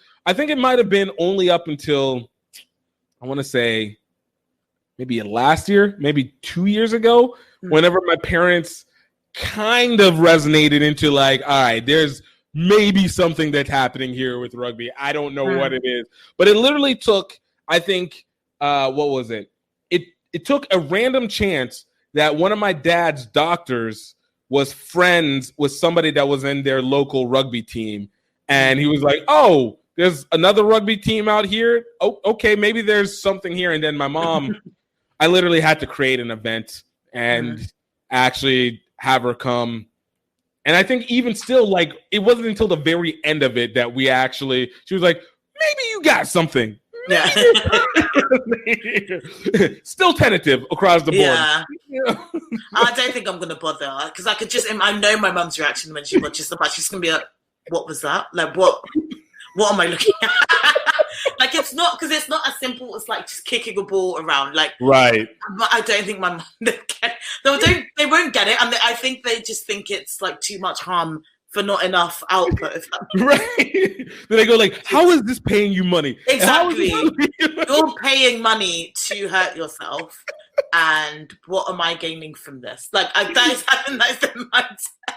might have been only up until, I want to say, maybe last year, maybe 2 years ago, whenever my parents kind of resonated into like, all right, there's maybe something that's happening here with rugby. I don't know what it is, but it literally took, I think, what was it? It took a random chance that one of my dad's doctors was friends with somebody that was in their local rugby team. And he was like, oh, there's another rugby team out here. Oh, okay, maybe there's something here. And then my mom, I literally had to create an event and actually have her come. And I think even still, like, it wasn't until the very end of it that she was like, maybe you got something. Yeah. Still tentative across the board. Yeah. I don't think I'm going to bother because I know my mum's reaction when she watches the match. She's going to be like, what was that? Like, what am I looking at? Like, it's not as simple as like just kicking a ball around. Like, right. I don't think my mum they won't get it. And I think they just think it's like too much harm for not enough output. Right. Then they go like, how is this paying you money? Exactly. You're paying money to hurt yourself. And what am I gaining from this? Like, that is the mindset.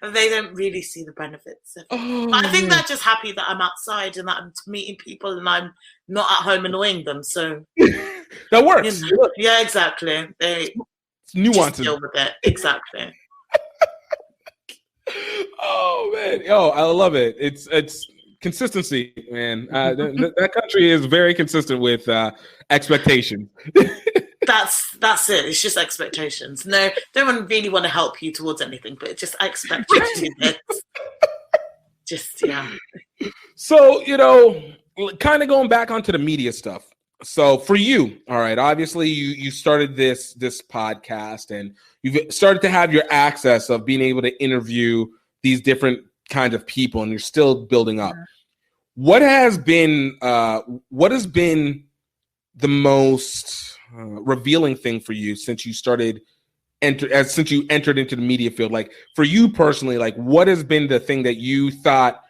And they don't really see the benefits. I think they're just happy that I'm outside and that I'm meeting people and I'm not at home annoying them. So that works. You know, yeah, exactly. They nuances. Deal with it. Exactly. Oh man, I love it. It's consistency, man. That country is very consistent with expectations. That's it. It's just expectations. No, don't really want to help you towards anything, but just I expect you to do this. Just yeah. So kind of going back onto the media stuff. So for you, all right, obviously you started this podcast and you've started to have your access of being able to interview these different kinds of people, and you're still building up. What has been the most revealing thing for you since you entered into the media field? Like for you personally, like what has been the thing that you thought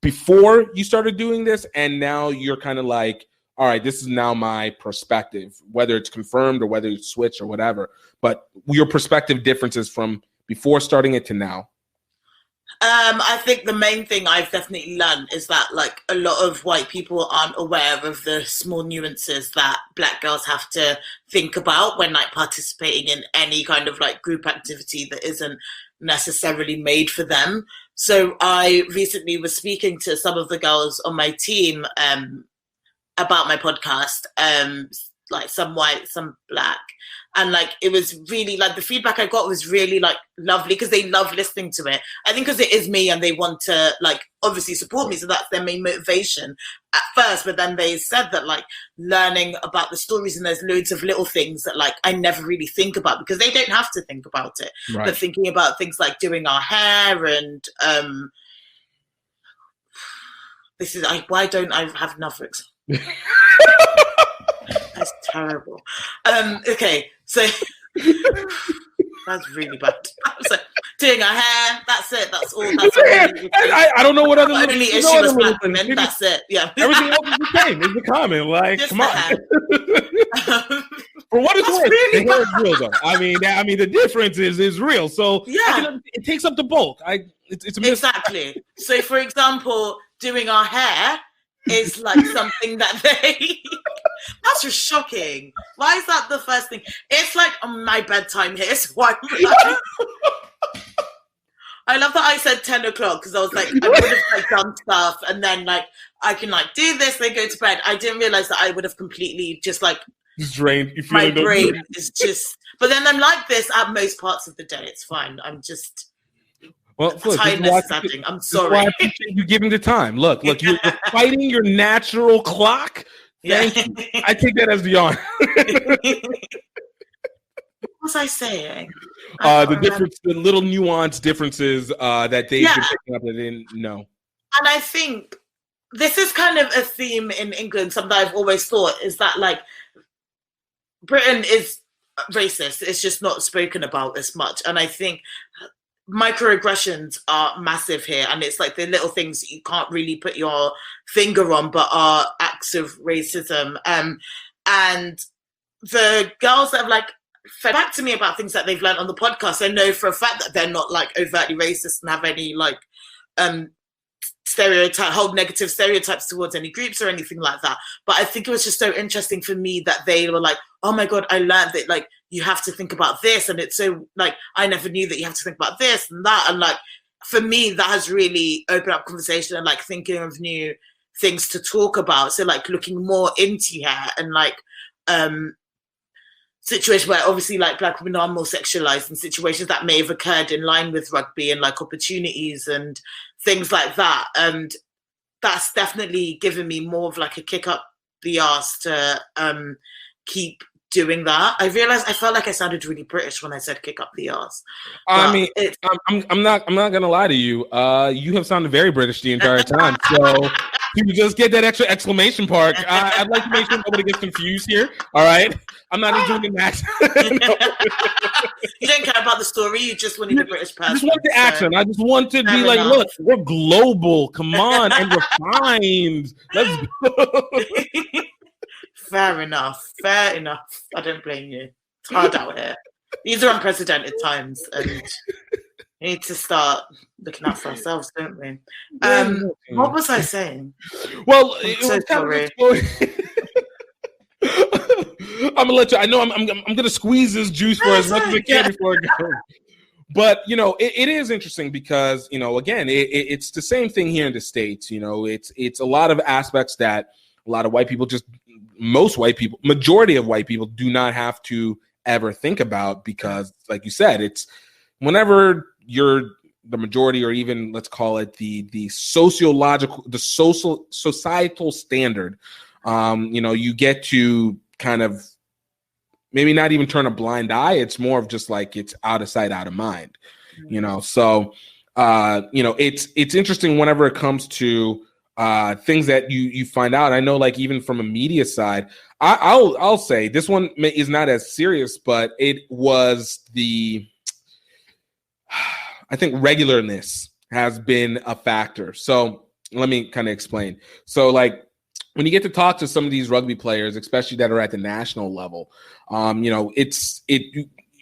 before you started doing this, and now you're kind of like, all right, this is now my perspective, whether it's confirmed or whether it's switched or whatever, but your perspective differences from before starting it to now? I think the main thing I've definitely learned is that like a lot of white people aren't aware of the small nuances that Black girls have to think about when like participating in any kind of like group activity that isn't necessarily made for them. So I recently was speaking to some of the girls on my team about my podcast, like some white, some Black. And like, it was really like the feedback I got was really like lovely because they love listening to it. I think because it is me and they want to like obviously support me. So that's their main motivation at first. But then they said that like learning about the stories and there's loads of little things that like I never really think about because they don't have to think about it. Right. But thinking about things like doing our hair and why don't I have enough examples? That's terrible. Okay, so that's really bad. So doing our hair, that's it. That's all. That's I don't know what other only issue was Black women. That's it. Yeah. Everything else is the same. It's the common. Like, just come on. For what it's worth, really the hair is real though. I mean, the difference is real. So yeah, it takes up the bulk. It's exactly. So, for example, doing our hair is like something that they. That's just shocking. Why is that the first thing? It's like on my bedtime here. So why? I love that I said 10 o'clock because I was like, I would have like done stuff and then like I can like do this, then go to bed. I didn't realize that I would have completely just like drained. My brain is just. But then I'm like this at most parts of the day. It's fine. I'm just. Well, tiredness is adding. I'm sorry. I appreciate you giving the time. Look, you're fighting your natural clock. Thank you. I take that as the honor. What was I saying? The little nuance differences that they've been picking up that they didn't know. And I think this is kind of a theme in England, something I've always thought, is that like Britain is racist. It's just not spoken about as much. And I think microaggressions are massive here, and it's like the little things that you can't really put your finger on but are acts of racism, and the girls that have like fed back to me about things that they've learned on the podcast. I know for a fact that they're not like overtly racist and have any like hold negative stereotypes towards any groups or anything like that. But I think it was just so interesting for me that they were like, oh my God, I learned that like you have to think about this, and it's so like I never knew that you have to think about this and that, and like for me that has really opened up conversation and like thinking of new things to talk about. So like looking more into her and like situation where obviously like Black women are more sexualized, and situations that may have occurred in line with rugby and like opportunities and things like that. And that's definitely given me more of like a kick up the arse to keep doing that. I felt like I sounded really British when I said kick up the arse. I mean, I'm not gonna lie to you. You have sounded very British the entire time. So you just get that extra exclamation mark. I'd like to make sure nobody gets confused here. All right, I'm not doing an accent. No. You don't care about the story. You just wanted a British person. I just want the accent. I just want to be like, look, we're global. Come on, and refined. Let's go. Fair enough. I don't blame you. It's hard out here. These are unprecedented times, and we need to start looking out for ourselves, don't we? What was I saying? Well, I'm so sorry. I'm gonna let you. I know I'm gonna squeeze this juice for as much as I can before it goes. But you know, it is interesting because you know, again, it's the same thing here in the States. You know, it's a lot of aspects that a lot of white people majority of white people do not have to ever think about, because like you said, it's whenever you're the majority, or even let's call it the societal standard, you know, you get to kind of maybe not even turn a blind eye. It's more of just like it's out of sight, out of mind, you know? So, you know, it's interesting whenever it comes to things that you find out. I know, like even from a media side, I'll say this one is not as serious, but it was I think regularness has been a factor. So let me kind of explain. So like when you get to talk to some of these rugby players, especially that are at the national level, you know,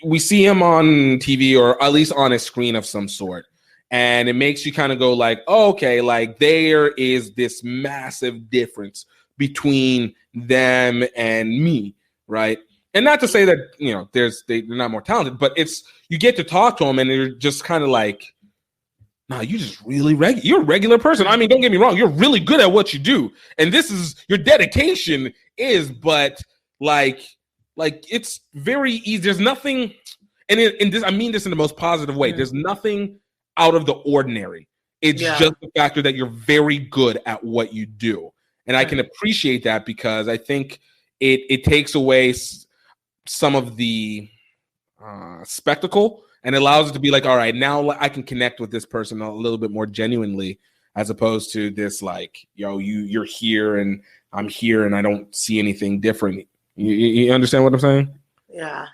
we see them on TV or at least on a screen of some sort. And it makes you kind of go like, oh, okay, like there is this massive difference between them and me, right? And not to say that, you know, they're not more talented, but you get to talk to them and they're just kind of like, nah, you just really you're a regular person. I mean, don't get me wrong, you're really good at what you do. And this is your dedication but like it's very easy. There's nothing, and in this, I mean this in the most positive way. There's nothing out of the ordinary. It's just the factor that you're very good at what you do. And I can appreciate that because I think it takes away some of the spectacle and allows it to be like, all right, now I can connect with this person a little bit more genuinely, as opposed to this like, yo, you're here and I'm here and I don't see anything different. You understand what I'm saying? Yeah,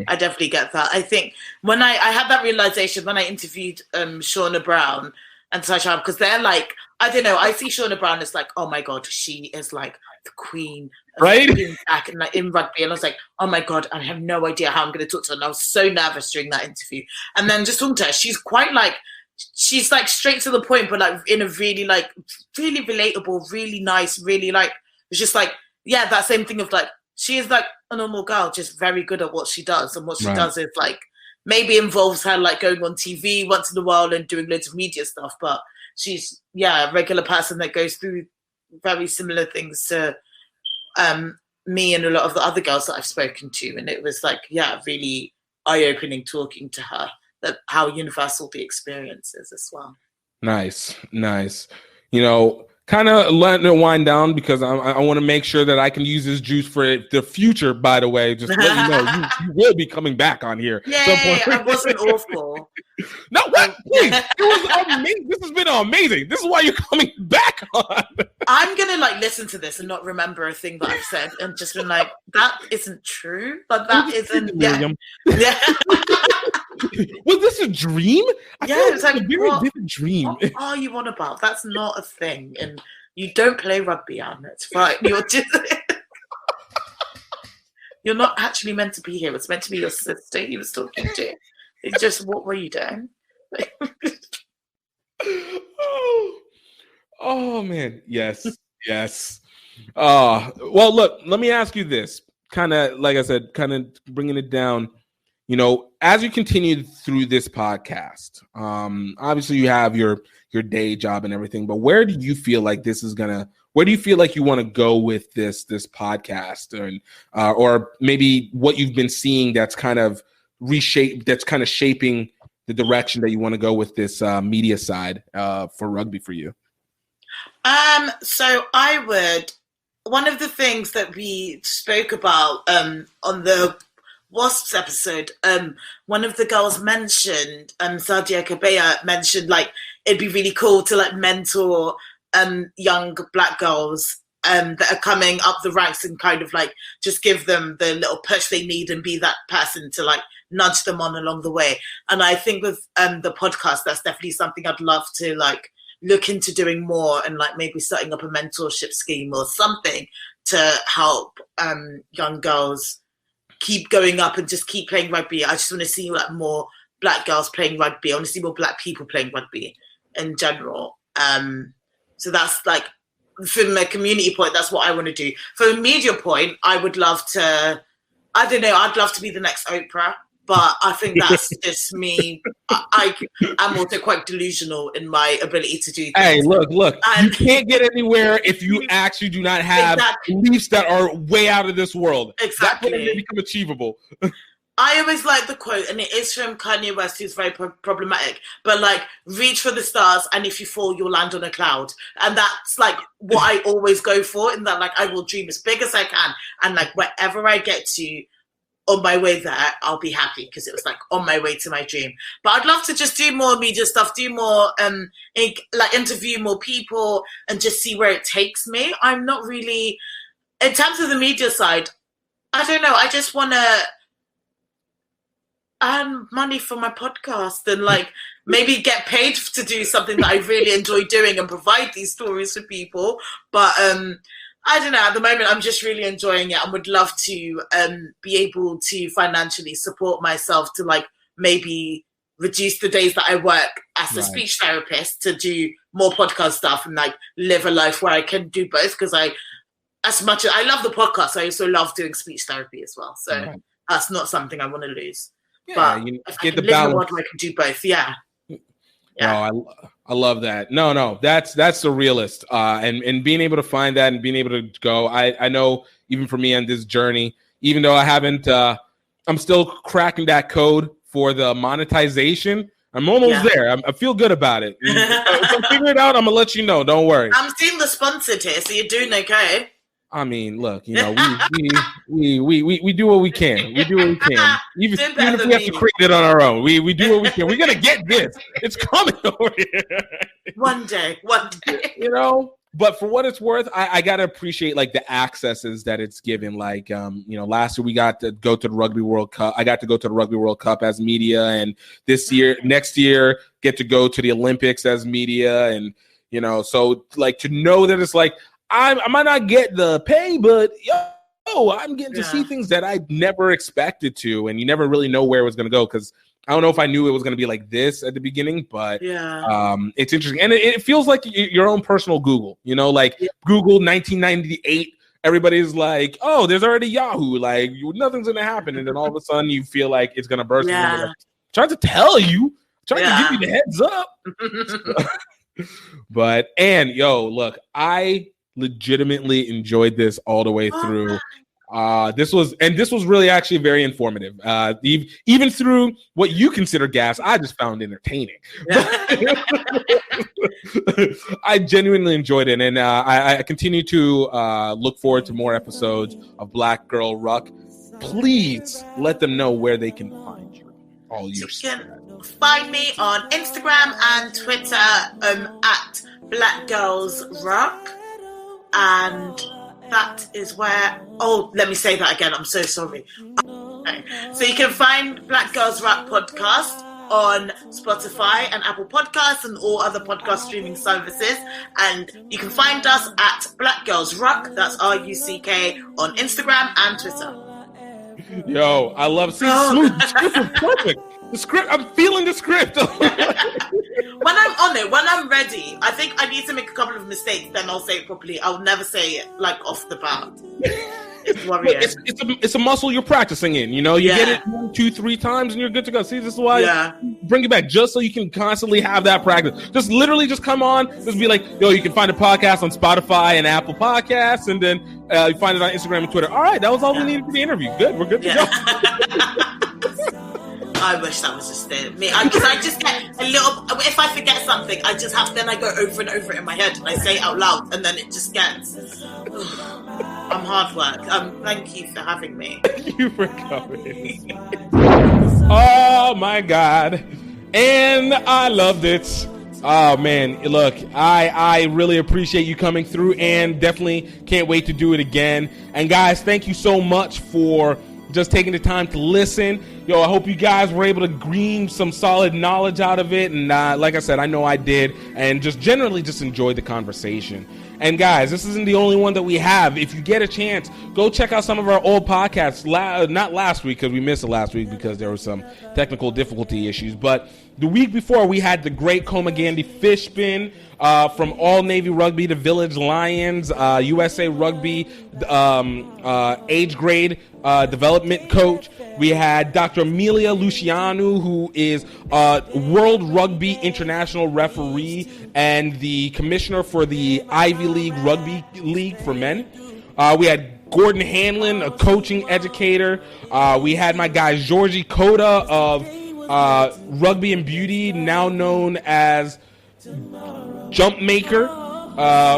I definitely get that. I think when I had that realization when I interviewed Shauna Brown and Tasha, because they're like, I don't know, I see Shauna Brown as like, oh my God, she is like the queen of right back and like in rugby. And I was like, oh my God, I have no idea how I'm going to talk to her. And I was so nervous during that interview. And then just talking to her, she's like straight to the point, but like in a really like really relatable, really nice, really like, it's just like, yeah, that same thing of like, she is like a normal girl, just very good at what she does. And what she does is like, maybe involves her like going on TV once in a while and doing loads of media stuff. But she's, a regular person that goes through very similar things to me and a lot of the other girls that I've spoken to. And it was like, really eye-opening talking to her, that how universal the experience is as well. Nice. You know, kind of letting it wind down because I want to make sure that I can use this juice for the future, by the way. Just to let you know, you will be coming back on here. Yeah, I wasn't awful. No, what? Please. It was amazing. This has been amazing. This is why you're coming back on. I'm going to like listen to this and not remember a thing that I've said and just been like, that isn't true. But that isn't, yeah. Was this a dream? It's like a very vivid dream. What are you on about? That's not a thing. And you don't play rugby, Anne. It's fine. You're just... You're not actually meant to be here. It's meant to be your sister he was talking to. It's just, what were you doing? Oh man, yes. Well, look, let me ask you this. Kind of, like I said, kind of bringing it down. As you continue through this podcast, obviously you have your day job and everything, but where do you feel like where do you feel like you want to go with this podcast, or maybe what you've been seeing that's kind of shaping the direction that you want to go with this media side for rugby for you? So one of the things that we spoke about on the Wasps episode, one of the girls mentioned, Sadia Kabea mentioned, like, it'd be really cool to like mentor young Black girls that are coming up the ranks and kind of like just give them the little push they need and be that person to like nudge them on along the way. And I think with the podcast, that's definitely something I'd love to like look into doing more, and like maybe starting up a mentorship scheme or something to help young girls keep going up and just keep playing rugby. I just want to see like more Black girls playing rugby. I want to see more Black people playing rugby in general. So that's like, from a community point, that's what I want to do. From a media point, I would love to, I don't know, I'd love to be the next Oprah, but I think that's just me. I'm also quite delusional in my ability to do things. Hey, look, you can't get anywhere if you actually do not have beliefs that are way out of this world. Exactly. That's when they become achievable. I always like the quote, and it is from Kanye West, who's very problematic, but like, reach for the stars, and if you fall, you'll land on a cloud. And that's like what I always go for, in that like, I will dream as big as I can, and like wherever I get to on my way there, I'll be happy, because it was like on my way to my dream. But I'd love to just do more media stuff, do more like interview more people and just see where it takes me. I'm not really, in terms of the media side, I don't know, I just want to earn money for my podcast and like maybe get paid to do something that I really enjoy doing and provide these stories for people. But I don't know, at the moment I'm just really enjoying it and would love to be able to financially support myself to like maybe reduce the days that I work as a speech therapist to do more podcast stuff and like live a life where I can do both, because as much as I love the podcast, I also love doing speech therapy as well. So that's not something I want to lose. Yeah, but you if get I the can live in a balance. world where I can do both, yeah. Oh, I love that. No, that's the realist. And being able to find that and being able to go, I know even for me on this journey, even though I haven't, I'm still cracking that code for the monetization. I'm almost there. I feel good about it. If I figure it out, I'm gonna let you know. Don't worry. I'm seeing the sponsored here, so you're doing okay. I mean, look, we do what we can. We do what we can. Even if we have to create it on our own, we do what we can. We're gonna get this. It's coming over here. One day. But for what it's worth, I gotta appreciate like the accesses that it's given. Like, last year we got to go to the Rugby World Cup. I got to go to the Rugby World Cup as media, and next year, get to go to the Olympics as media, and so like to know that it's like. I might not get the pay, but I'm getting to see things that I never expected to, and you never really know where it was going to go, because I don't know if I knew it was going to be like this at the beginning, but it's interesting. And it feels like your own personal Google, Google 1998, everybody's like, oh, there's already Yahoo, like nothing's going to happen. And then all of a sudden you feel like it's going to burst. Like, trying to tell you, trying to give you the heads up. But, look, I legitimately enjoyed this all the way through. This was really actually very informative. Even through what you consider gas, I just found entertaining. I genuinely enjoyed it, and I continue to look forward to more episodes of Black Girl Ruck. Please let them know where they can find you. All your stuff. Find me on Instagram and Twitter at Black Girls Ruck. And that is where, let me say that again. I'm so sorry. Okay. So you can find Black Girls Ruck podcast on Spotify and Apple Podcasts and all other podcast streaming services. And you can find us at Black Girls Ruck, that's RUCK, on Instagram and Twitter. Yo, I love seeing smooth. The script was perfect. The script, I'm feeling the script. When I'm on it, when I'm ready, I think I need to make a couple of mistakes, then I'll say it properly. I'll never say it like off the bat. It's worrying. It's a muscle you're practicing in. You know, you get it 1, 2, 3 times, and you're good to go. See, this is why I bring it back, just so you can constantly have that practice. Just literally, just come on, just be like, yo, you can find a podcast on Spotify and Apple Podcasts, and then you find it on Instagram and Twitter. All right, that was all we needed for the interview. Good, we're good to go. I wish that was just it. Me, because I just get a little. If I forget something, I just have. Then I go over and over it in my head, and I say it out loud, and then it just gets. I'm hard work. Thank you for having me. Thank you for coming. Oh my God, and I loved it. Oh man, look, I really appreciate you coming through, and definitely can't wait to do it again. And guys, thank you so much for just taking the time to listen. Yo, I hope you guys were able to glean some solid knowledge out of it. And like I said, I know I did. And just generally just enjoyed the conversation. And guys, this isn't the only one that we have. If you get a chance, go check out some of our old podcasts. Not last week, because we missed it last week because there were some technical difficulty issues. But the week before, we had the great Comagandi Fishbin from All Navy Rugby to Village Lions, USA Rugby age grade development coach. We had Dr. Amelia Luciano, who is World Rugby International referee and the commissioner for the Ivy League Rugby League for men. We had Gordon Hanlon, a coaching educator. We had my guy Georgie Coda of Rugby and Beauty, now known as Jump Maker.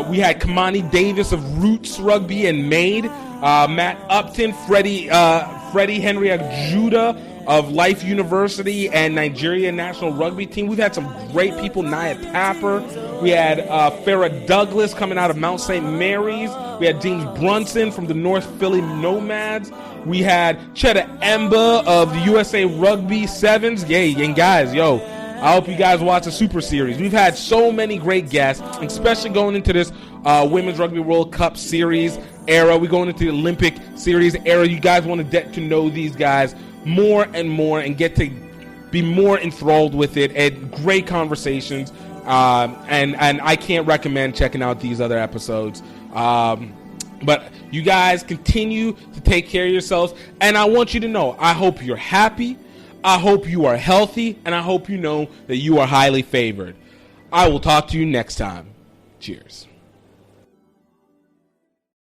We had Kamani Davis of Roots Rugby and Made. Matt Upton, Freddie Henry Judah of Life University and Nigeria National Rugby Team. We've had some great people. Nia Tapper. We had Farrah Douglas coming out of Mount St. Mary's. We had James Brunson from the North Philly Nomads. We had Chetta Emba of the USA Rugby Sevens. Yay, and guys, yo, I hope you guys watch the Super Series. We've had so many great guests, especially going into this Women's Rugby World Cup Series era. We're going into the Olympic Series era. You guys want to get to know these guys more and more and get to be more enthralled with it, and great conversations. And I can't recommend checking out these other episodes. But you guys continue to take care of yourselves. And I want you to know, I hope you're happy. I hope you are healthy. And I hope you know that you are highly favored. I will talk to you next time. Cheers.